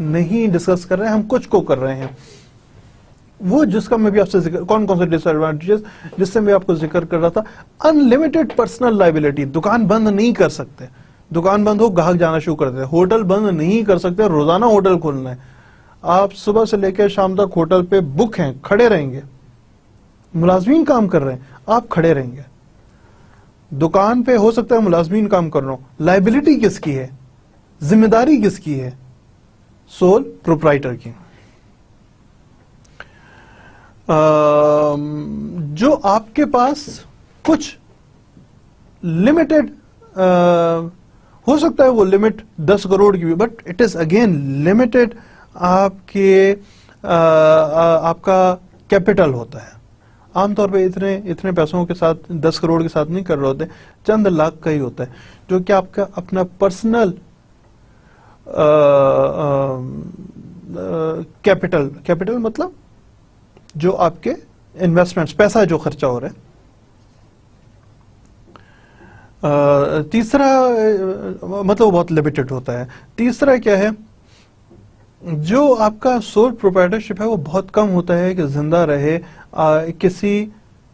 نہیں ڈسکس کر رہے ہیں, ہم کچھ کو کر رہے ہیں. وہ جس کا میں بھی آپ سے ذکر, کون کون سے ڈس ایڈوانٹیجز جس سے میں آپ کو ذکر کر رہا تھا. انلمیٹڈ پرسنل لائبلٹی, دکان بند نہیں کر سکتے, دکان بند ہو گاہک جانا شروع کر دیتے. ہوٹل بند نہیں کر سکتے, روزانہ ہوٹل کھولنا ہے. آپ صبح سے لے کے شام تک ہوٹل پہ بک ہیں, کھڑے رہیں گے. ملازمین کام کر رہے ہیں, آپ کھڑے رہیں گے. دکان پہ ہو سکتا ہے ملازمین کام کر رہا ہوں, لائبلٹی کس کی ہے, ذمہ داری کس کی ہے؟ سول پروپرائٹر کی. جو آپ کے پاس کچھ لمیٹڈ ہو سکتا ہے, وہ لمٹ 10 کروڑ کی بھی, but it is again limited. آپ کا کیپٹل ہوتا ہے. عام طور پہ اتنے پیسوں کے ساتھ 10 کروڑ کے ساتھ نہیں کر رہے ہوتے, چند لاکھ کا ہی ہوتا ہے, جو کہ آپ کا اپنا پرسنل کیپٹل مطلب جو آپ کے انویسٹمنٹس, پیسہ جو خرچہ ہو رہا ہے. تیسرا مطلب بہت لمیٹڈ ہوتا ہے. تیسرا کیا ہے, جو آپ کا سول پروپرائٹرشپ ہے وہ بہت کم ہوتا ہے کہ زندہ رہے کسی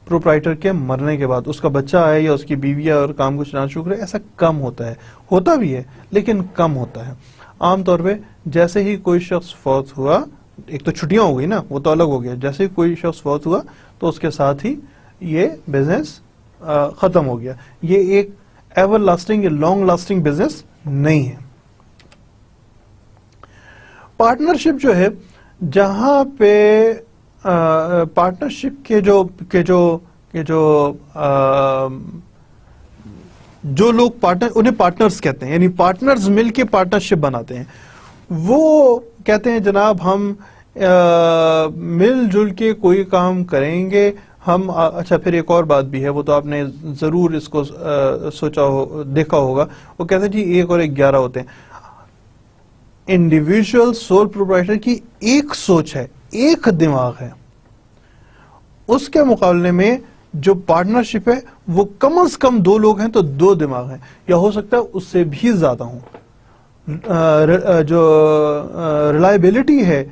پروپرائٹر کے مرنے کے بعد, اس کا بچہ آئے یا اس کی بیوی اور کام کو چلانا شروع کرے. ایسا کم ہوتا ہے, ہوتا بھی ہے لیکن کم ہوتا ہے. عام طور پہ جیسے ہی کوئی شخص فوت ہوا, ایک تو چھٹیاں ہو گئی نا, وہ تو الگ ہو گیا, جیسے ہی کوئی شخص فوت ہوا تو اس کے ساتھ ہی یہ بزنس ختم ہو گیا. یہ ایک ever lasting, long lasting business نہیں ہے. پارٹنرشپ جو ہے, جہاں پہ پارٹنرشپ کے جو لوگ پارٹنر, انہیں پارٹنرز کہتے ہیں, یعنی پارٹنرز مل کے پارٹنرشپ بناتے ہیں. وہ کہتے ہیں جناب ہم مل جل کے کوئی کام کریں گے ہم. اچھا, پھر ایک اور بات بھی ہے, وہ تو آپ نے ضرور اس کو سوچا دیکھا ہوگا. وہ کہتے ہیں جی 1 اور 1 11 ہوتے ہیں. انڈیویجول سول پروپرائٹر کی ایک سوچ ہے, ایک دماغ ہے. اس کے مقابلے میں جو پارٹنرشپ ہے وہ کم از کم 2 لوگ ہیں تو 2 دماغ ہیں, یا ہو سکتا ہے اس سے بھی زیادہ ہوں. جو ریلائبلٹی ہے,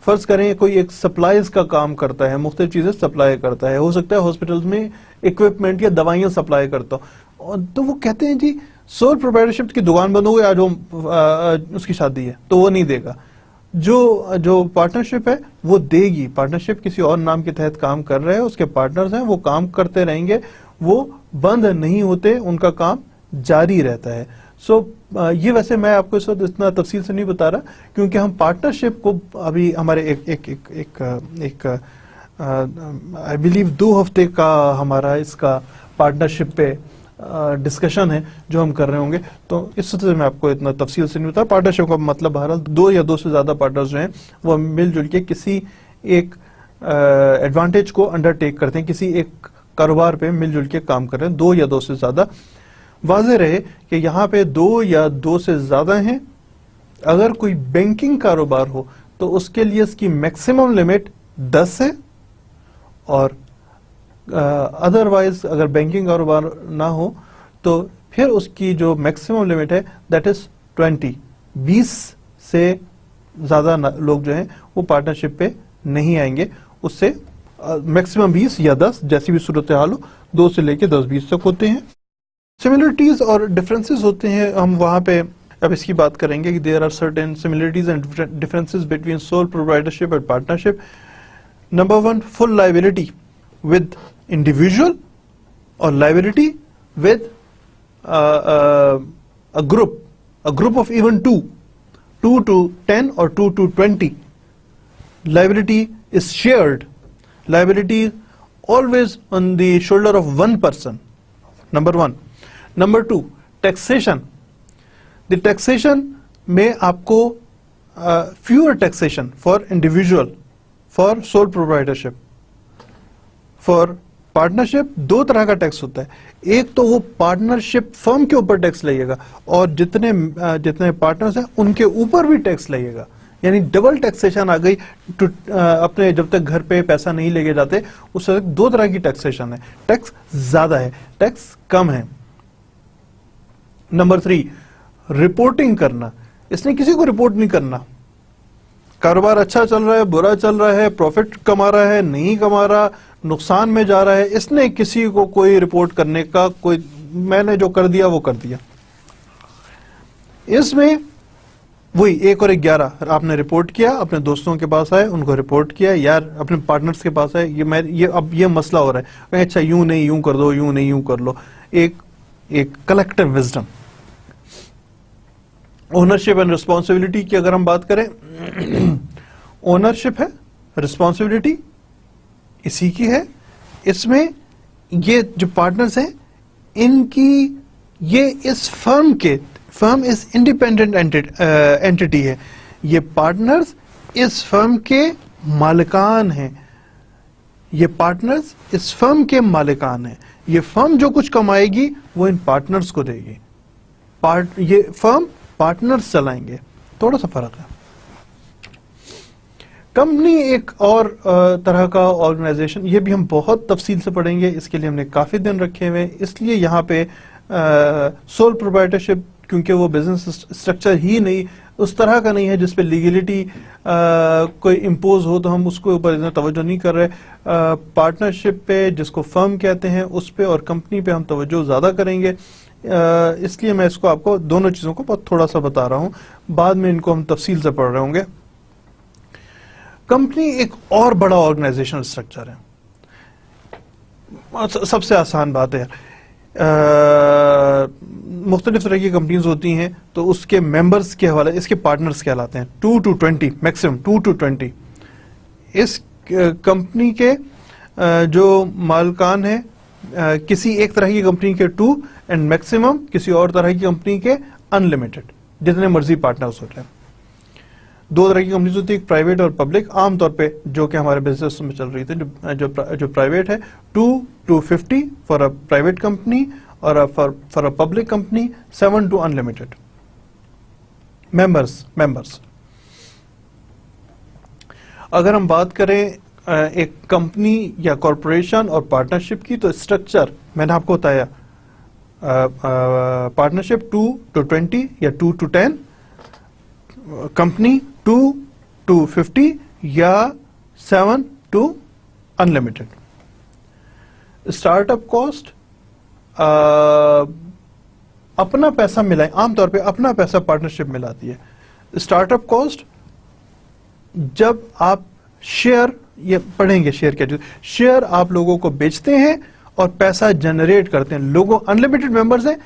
فرض کریں کوئی ایک سپلائز کا کام کرتا ہے, مختلف چیزیں سپلائی کرتا ہے, ہو سکتا ہے ہاسپٹلز میں اکوپمنٹ یا دوائیاں سپلائی کرتا ہو, تو وہ کہتے ہیں جی سول پروپرائٹرشپ کی دکان بند ہو گئی, آج اس کی شادی ہے, تو وہ نہیں دے گا. جو پارٹنرشپ ہے وہ دے گی. پارٹنرشپ کسی اور نام کے تحت کام کر رہے ہیں, اس کے پارٹنرز ہیں, وہ کام کرتے رہیں گے, وہ بند نہیں ہوتے, ان کا کام جاری رہتا ہے. سو یہ ویسے میں آپ کو اس وقت اتنا تفصیل سے نہیں بتا رہا, کیونکہ ہم پارٹنرشپ کو ابھی ہمارے ایک آئی بلیو 2 ہفتے کا ہمارا اس کا پارٹنرشپ پہ ڈسکشن ہے جو ہم کر رہے ہوں گے, تو اس وجہ سے میں آپ کو اتنا تفصیل سے نہیں بتا. پارٹنرشپ کا مطلب بہرحال 2 یا 2 سے زیادہ پارٹنرز جو ہیں وہ مل جل کے کسی ایک ایڈوانٹیج کو انڈرٹیک کرتے ہیں, کسی ایک کاروبار پہ مل جل کے کام کر رہے ہیں, 2 یا 2 سے زیادہ. واضح رہے کہ یہاں پہ 2 یا 2 سے زیادہ ہیں. اگر کوئی بینکنگ کاروبار ہو تو اس کے لیے اس کی میکسیمم لمٹ 10 ہے, اور ادروائز اگر بینکنگ کاروبار نہ ہو تو پھر اس کی جو میکسیمم لمٹ ہے دیٹ از 20. 20 سے زیادہ لوگ جو ہیں وہ پارٹنرشپ پہ نہیں آئیں گے. اس سے میکسیمم 20 یا 10 جیسی بھی صورتحال ہو, 2 سے لے کے 10-20 تک ہوتے ہیں. سملرٹیز اور ڈفرینسز ہوتے ہیں, ہم وہاں پہ اب اس کی بات کریں گے کہ there are certain similarities and differences between sole proprietorship and partnership. Number 1, full liability with individual, or liability with a group of even 2 to 10 or 2 to 20. Liability is shared. Liability is always on the shoulder of one person. Number 1. Number 2, taxation. The taxation میں آپ کو fewer taxation for individual, for sole proprietorship. For partnership 2 طرح کا tax ہوتا ہے. ایک تو وہ پارٹنرشپ فرم کے اوپر ٹیکس لگے گا, اور جتنے پارٹنرز ہیں ان کے اوپر بھی ٹیکس لگے گا. یعنی ڈبل ٹیکسیشن آ گئی. اپنے جب تک گھر پہ پیسہ نہیں لے کے جاتے اس وقت 2 طرح کی ٹیکسیشن ہے. ٹیکس زیادہ ہے, ٹیکس کم ہے. نمبر 3, رپورٹنگ کرنا. اس نے کسی کو رپورٹ نہیں کرنا. کاروبار اچھا چل رہا ہے, برا چل رہا ہے, پروفٹ کما رہا ہے, نہیں کما رہا, نقصان میں جا رہا ہے, اس نے کسی کو کوئی رپورٹ کرنے کا کوئی, میں نے جو کر دیا وہ کر دیا. اس میں وہی 1 اور 11 آپ نے رپورٹ کیا, اپنے دوستوں کے پاس آئے, ان کو رپورٹ کیا, یار اپنے پارٹنرز کے پاس آئے, اب یہ مسئلہ ہو رہا ہے, اچھا یوں نہیں یوں کر دو, یوں نہیں یوں کر لو. ایک collective wisdom. Ownership and responsibility کی اگر ہم بات کریں, اونرشپ ہے, ریسپانسبلٹی اسی کی ہے. اس میں یہ جو پارٹنرز ہیں ان کی, یہ اس فرم از انڈیپینڈنٹ اینٹی ہے. یہ پارٹنرز اس فرم کے مالکان ہیں. یہ پارٹنرز اس فرم کے مالکان ہیں. یہ فرم جو کچھ کمائے گی وہ ان پارٹنرز کو دے گی. یہ فرم پارٹنرز چلائیں گے. تھوڑا سا فرق ہے. کمپنی ایک اور طرح کا آرگنائزیشن, یہ بھی ہم بہت تفصیل سے پڑھیں گے, اس کے لیے ہم نے کافی دن رکھے ہوئے, اس لیے یہاں پہ سول پروپرائٹرشپ, کیونکہ وہ بزنس اسٹرکچر ہی نہیں اس طرح کا نہیں ہے جس پہ لیگلٹی کوئی امپوز ہو, تو ہم اس کو اوپر اتنا توجہ نہیں کر رہے. پارٹنرشپ پہ, جس کو فرم کہتے ہیں, اس پہ اور کمپنی پہ ہم توجہ زیادہ کریں گے. اس لیے میں اس کو آپ کو دونوں چیزوں کو بہت تھوڑا سا بتا رہا ہوں, بعد میں ان کو ہم تفصیل سے پڑھ رہے ہوں گے. کمپنی ایک اور بڑا آرگنائزیشنل اسٹرکچر ہے. سب سے آسان بات ہے, مختلف طرح کی کمپنیز ہوتی ہیں تو اس کے ممبرز کے حوالے, اس کے پارٹنرز کہلاتے ہیں 2 to 20, میکسیمم 2 to 20. اس کمپنی کے جو مالکان ہیں, کسی ایک طرح کی کمپنی کے 2 اینڈ میکسیمم کسی اور طرح کی کمپنی کے انلمیٹڈ, جتنے مرضی پارٹنرز ہوتے ہیں. 2 طرح کی کمپنیز ہوتی ہے, ایک پرائیویٹ اور پبلک. عام طور پہ جو کہ ہمارے بزنس میں چل رہی تھی, جو پرائیویٹ ہے 2 to 50 for a private company, اور for a public company 7 to unlimited members. اگر ہم بات کریں ایک کمپنی یا کارپوریشن اور پارٹنرشپ کی, تو اسٹرکچر میں نے آپ کو بتایا, پارٹنرشپ 2 to 20 یا 2 to 10, کمپنی 2 to 50 یا 7 to unlimited. Start up cost, اپنا پیسہ ملائے, عام طور پہ اپنا پیسہ پارٹنرشپ ملاتی ہے. اسٹارٹ اپ کاسٹ, جب آپ شیئر, یہ پڑھیں گے شیئر کیا, شیئر آپ لوگوں کو بیچتے ہیں اور پیسہ جنریٹ کرتے ہیں. لوگوں, انلمیٹڈ ممبرز ہیں,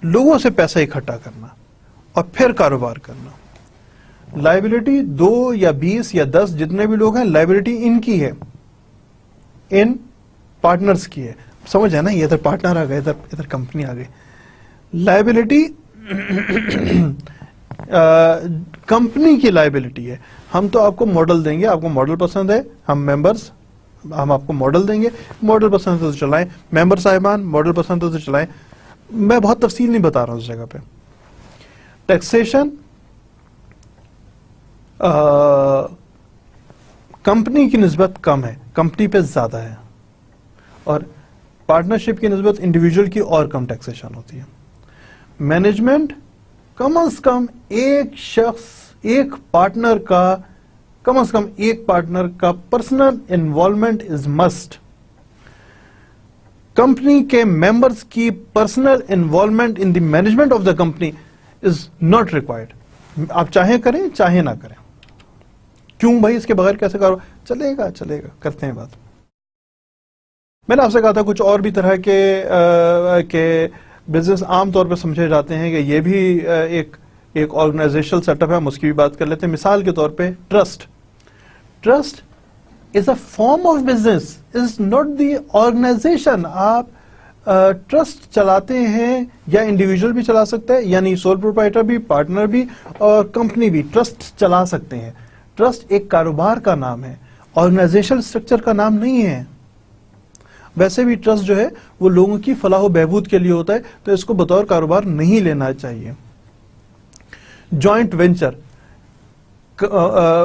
لوگوں سے پیسہ اکٹھا کرنا اور پھر کاروبار کرنا. لائبلٹی 2 یا 20 یا 10 جتنے بھی لوگ ہیں, لائبلٹی ان کی ہے, ان پارٹنرز کی ہے. سمجھ ہے نا, یہ ادھر پارٹنر آ گئے, ادھر کمپنی آ گئی. لائبلٹی کمپنی کی لائبلٹی ہے. ہم تو آپ کو ماڈل دیں گے, آپ کو ماڈل پسند ہے, ہم ممبرز, ہم آپ کو ماڈل دیں گے, ماڈل پسند ہے تو چلائیں. ممبر صاحبان ماڈل پسند ہے تو چلائیں. میں بہت تفصیل نہیں بتا رہا ہوں اس جگہ پہ. ٹیکسیشن کمپنی کی نسبت کم ہے, کمپنی پہ زیادہ ہے, اور پارٹنرشپ کی نسبت انڈیویجول کی اور کم ٹیکسیشن ہوتی ہے. مینجمنٹ, کم از کم ایک شخص, ایک پارٹنر کا, کم از کم ایک پارٹنر کا personal involvement is must. Company کے ممبرز کی personal involvement in the management of the company is not required. آپ چاہیں کریں چاہیں نہ کریں. کیوں بھائی, اس کے بغیر کیسے کرو, چلے گا کرتے ہیں بات. میں نے آپ سے کہا تھا کچھ اور بھی طرح کے بزنس عام طور پہ سمجھے جاتے ہیں کہ یہ بھی ایک آرگنائزیشنل سیٹ اپ ہے, ہم اس کی بھی بات کر لیتے ہیں. مثال کے طور پہ trust is a form of business, is not the organization. آپ ٹرسٹ چلاتے ہیں, یا انڈیویجول بھی چلا سکتے ہیں, یعنی سول پروپرائٹر بھی, پارٹنر بھی اور کمپنی بھی ٹرسٹ چلا سکتے ہیں. ٹرسٹ ایک کاروبار کا نام ہے, آرگنائزیشنل اسٹرکچر کا نام نہیں ہے. ویسے بھی ٹرسٹ جو ہے وہ لوگوں کی فلاح و بہبود کے لیے ہوتا ہے, تو اس کو بطور کاروبار نہیں لینا چاہیے. Joint venture,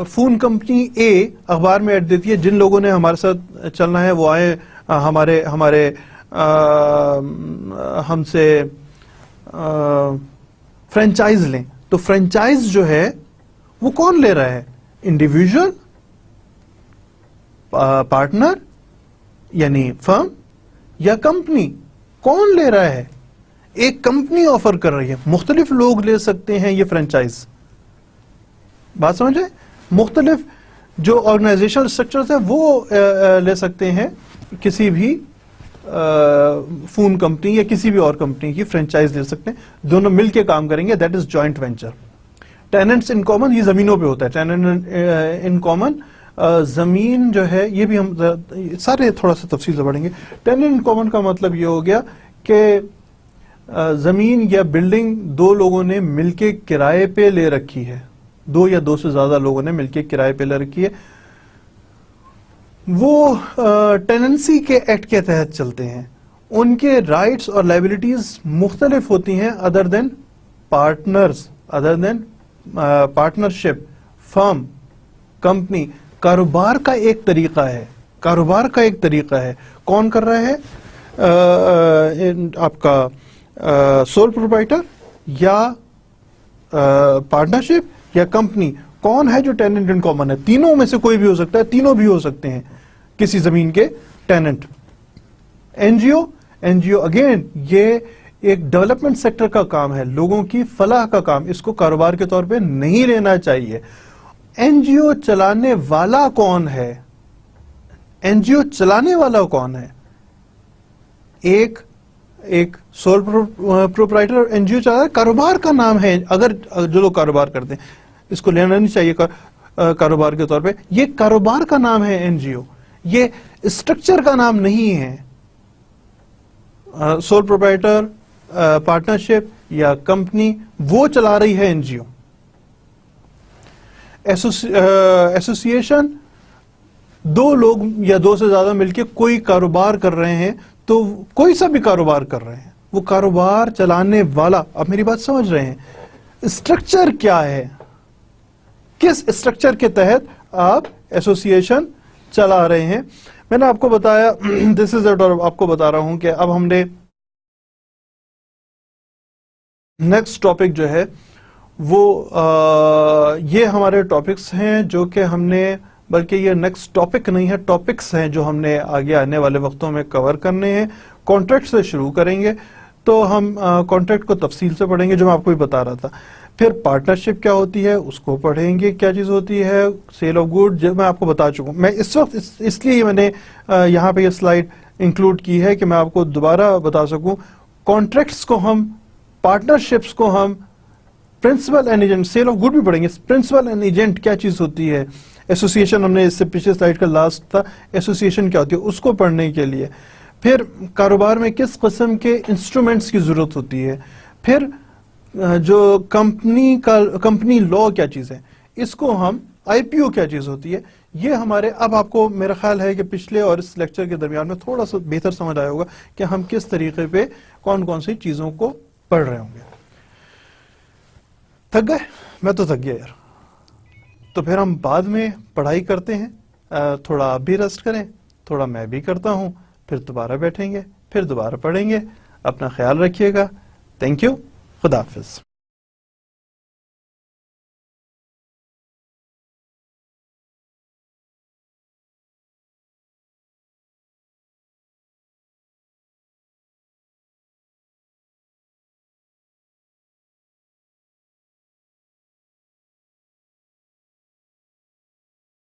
phone company A اخبار میں ایڈ دیتی ہے, جن لوگوں نے ہمارے ساتھ چلنا ہے وہ آئے, ہمارے ہم سے فرینچائز لیں. تو فرینچائز جو ہے وہ کون لے رہا ہے؟ انڈیویجول، پارٹنر یعنی فرم، یا کمپنی؟ کون لے رہا ہے؟ ایک کمپنی آفر کر رہی ہے، مختلف لوگ لے سکتے ہیں یہ فرینچائز. بات سمجھے؟ مختلف جو آرگنائزیشنل اسٹرکچرز ہیں وہ لے سکتے ہیں کسی بھی فون کمپنی یا کسی بھی اور کمپنی کی فرینچائز لے سکتے ہیں، دونوں مل کے کام کریں گے. That is joint venture. Tenets in common, یہ زمینوں پہ ہوتا ہے. ٹیننٹ ان کامن، زمین جو ہے، یہ بھی ہم سارے تھوڑا سا تفصیل سے پڑھیں گے. ٹیننٹ ان کامن کا مطلب یہ ہو گیا کہ زمین یا بلڈنگ دو لوگوں نے مل کے کرائے پہ لے رکھی ہے، دو یا دو سے زیادہ لوگوں نے مل کے کرائے پہ لے رکھی ہے. وہ ٹیننسی کے ایکٹ کے تحت چلتے ہیں. ان کے رائٹس اور لائبلٹیز مختلف ہوتی ہیں ادر دین پارٹنرز، ادر دین پارٹنرشپ، فرم، کمپنی. کاروبار کا ایک طریقہ ہے، کاروبار کا ایک طریقہ ہے. کون کر رہا ہے؟ آپ کا سول پروپرائٹر یا پارٹنرشپ یا کمپنی. کون ہے جو ٹیننٹ ان کامن ہے؟ تینوں میں سے کوئی بھی ہو سکتا ہے، تینوں بھی ہو سکتے ہیں کسی زمین کے ٹیننٹ. این جی او اگین یہ ایک ڈیولپمنٹ سیکٹر کا کام ہے، لوگوں کی فلاح کا کام. اس کو کاروبار کے طور پہ نہیں لینا چاہیے. این جی او چلانے والا کون ہے؟ این جی او چلانے والا کون ہے؟ ایک سول پروپرائٹر این جی او چلا رہا ہے، کاروبار کا نام ہے. اگر جو لوگ کاروبار کرتے ہیں، اس کو لینا نہیں چاہیے کاروبار کے طور پہ. یہ کاروبار کا نام ہے این جی او، یہ اسٹرکچر کا نام نہیں ہے. سول پروپرائٹر، پارٹنرشپ یا کمپنی وہ چلا رہی ہے این جی او. ایسوسیشن دو لوگ یا دو سے زیادہ مل کے کوئی کاروبار کر رہے ہیں، تو کوئی سا بھی کاروبار کر رہے ہیں، وہ کاروبار چلانے والا. آپ میری بات سمجھ رہے ہیں؟ اسٹرکچر کیا ہے؟ کس اسٹرکچر کے تحت آپ ایسوسیشن چلا رہے ہیں؟ میں نے آپ کو بتایا، دس از اٹ، اور آپ کو بتا رہا ہوں کہ اب ہم نے نیکسٹ ٹاپک جو ہے وہ یہ ہمارے ٹاپکس ہیں جو کہ ہم نے، بلکہ یہ نیکسٹ ٹاپک نہیں ہے، ٹاپکس ہیں جو ہم نے آگے آنے والے وقتوں میں کور کرنے ہیں. کانٹریکٹ سے شروع کریں گے، تو ہم کانٹریکٹ کو تفصیل سے پڑھیں گے جو میں آپ کو بھی بتا رہا تھا. پھر پارٹنرشپ کیا ہوتی ہے اس کو پڑھیں گے، کیا چیز ہوتی ہے سیل آف گڈ، جو میں آپ کو بتا چکا ہوں. میں اس وقت اس لیے میں نے یہاں پہ یہ سلائیڈ انکلوڈ کی ہے کہ میں آپ کو دوبارہ بتا سکوں. کانٹریکٹس کو ہم، پارٹنرشپس کو ہم، principal and agent, sale of good بھی پڑھیں گے. پرنسپل اینڈ ایجنٹ کیا چیز ہوتی ہے؟ ایسوسیشن، ہم نے اس سے پچھلے سلائیڈ کا لاسٹ تھا، ایسوسیشن کیا ہوتی ہے اس کو پڑھنے کے لیے. پھر کاروبار میں کس قسم کے انسٹرومنٹس کی ضرورت ہوتی ہے. پھر جو کمپنی لا کیا چیز ہے، اس کو ہم، آئی پی او کیا چیز ہوتی ہے. یہ ہمارے، اب آپ کو میرا خیال ہے کہ پچھلے اور اس لیکچر کے درمیان میں تھوڑا سا بہتر سمجھ آیا ہوگا کہ ہم کس طریقے پہ کون کون سی چیزوں کو پڑھ رہے ہوں گے. تھک گئے؟ میں تو تھک گیا یار. تو پھر ہم بعد میں پڑھائی کرتے ہیں. تھوڑا آپ بھی ریسٹ کریں، تھوڑا میں بھی کرتا ہوں، پھر دوبارہ بیٹھیں گے، پھر دوبارہ پڑھیں گے. اپنا خیال رکھیے گا. Thank you. خدا حافظ.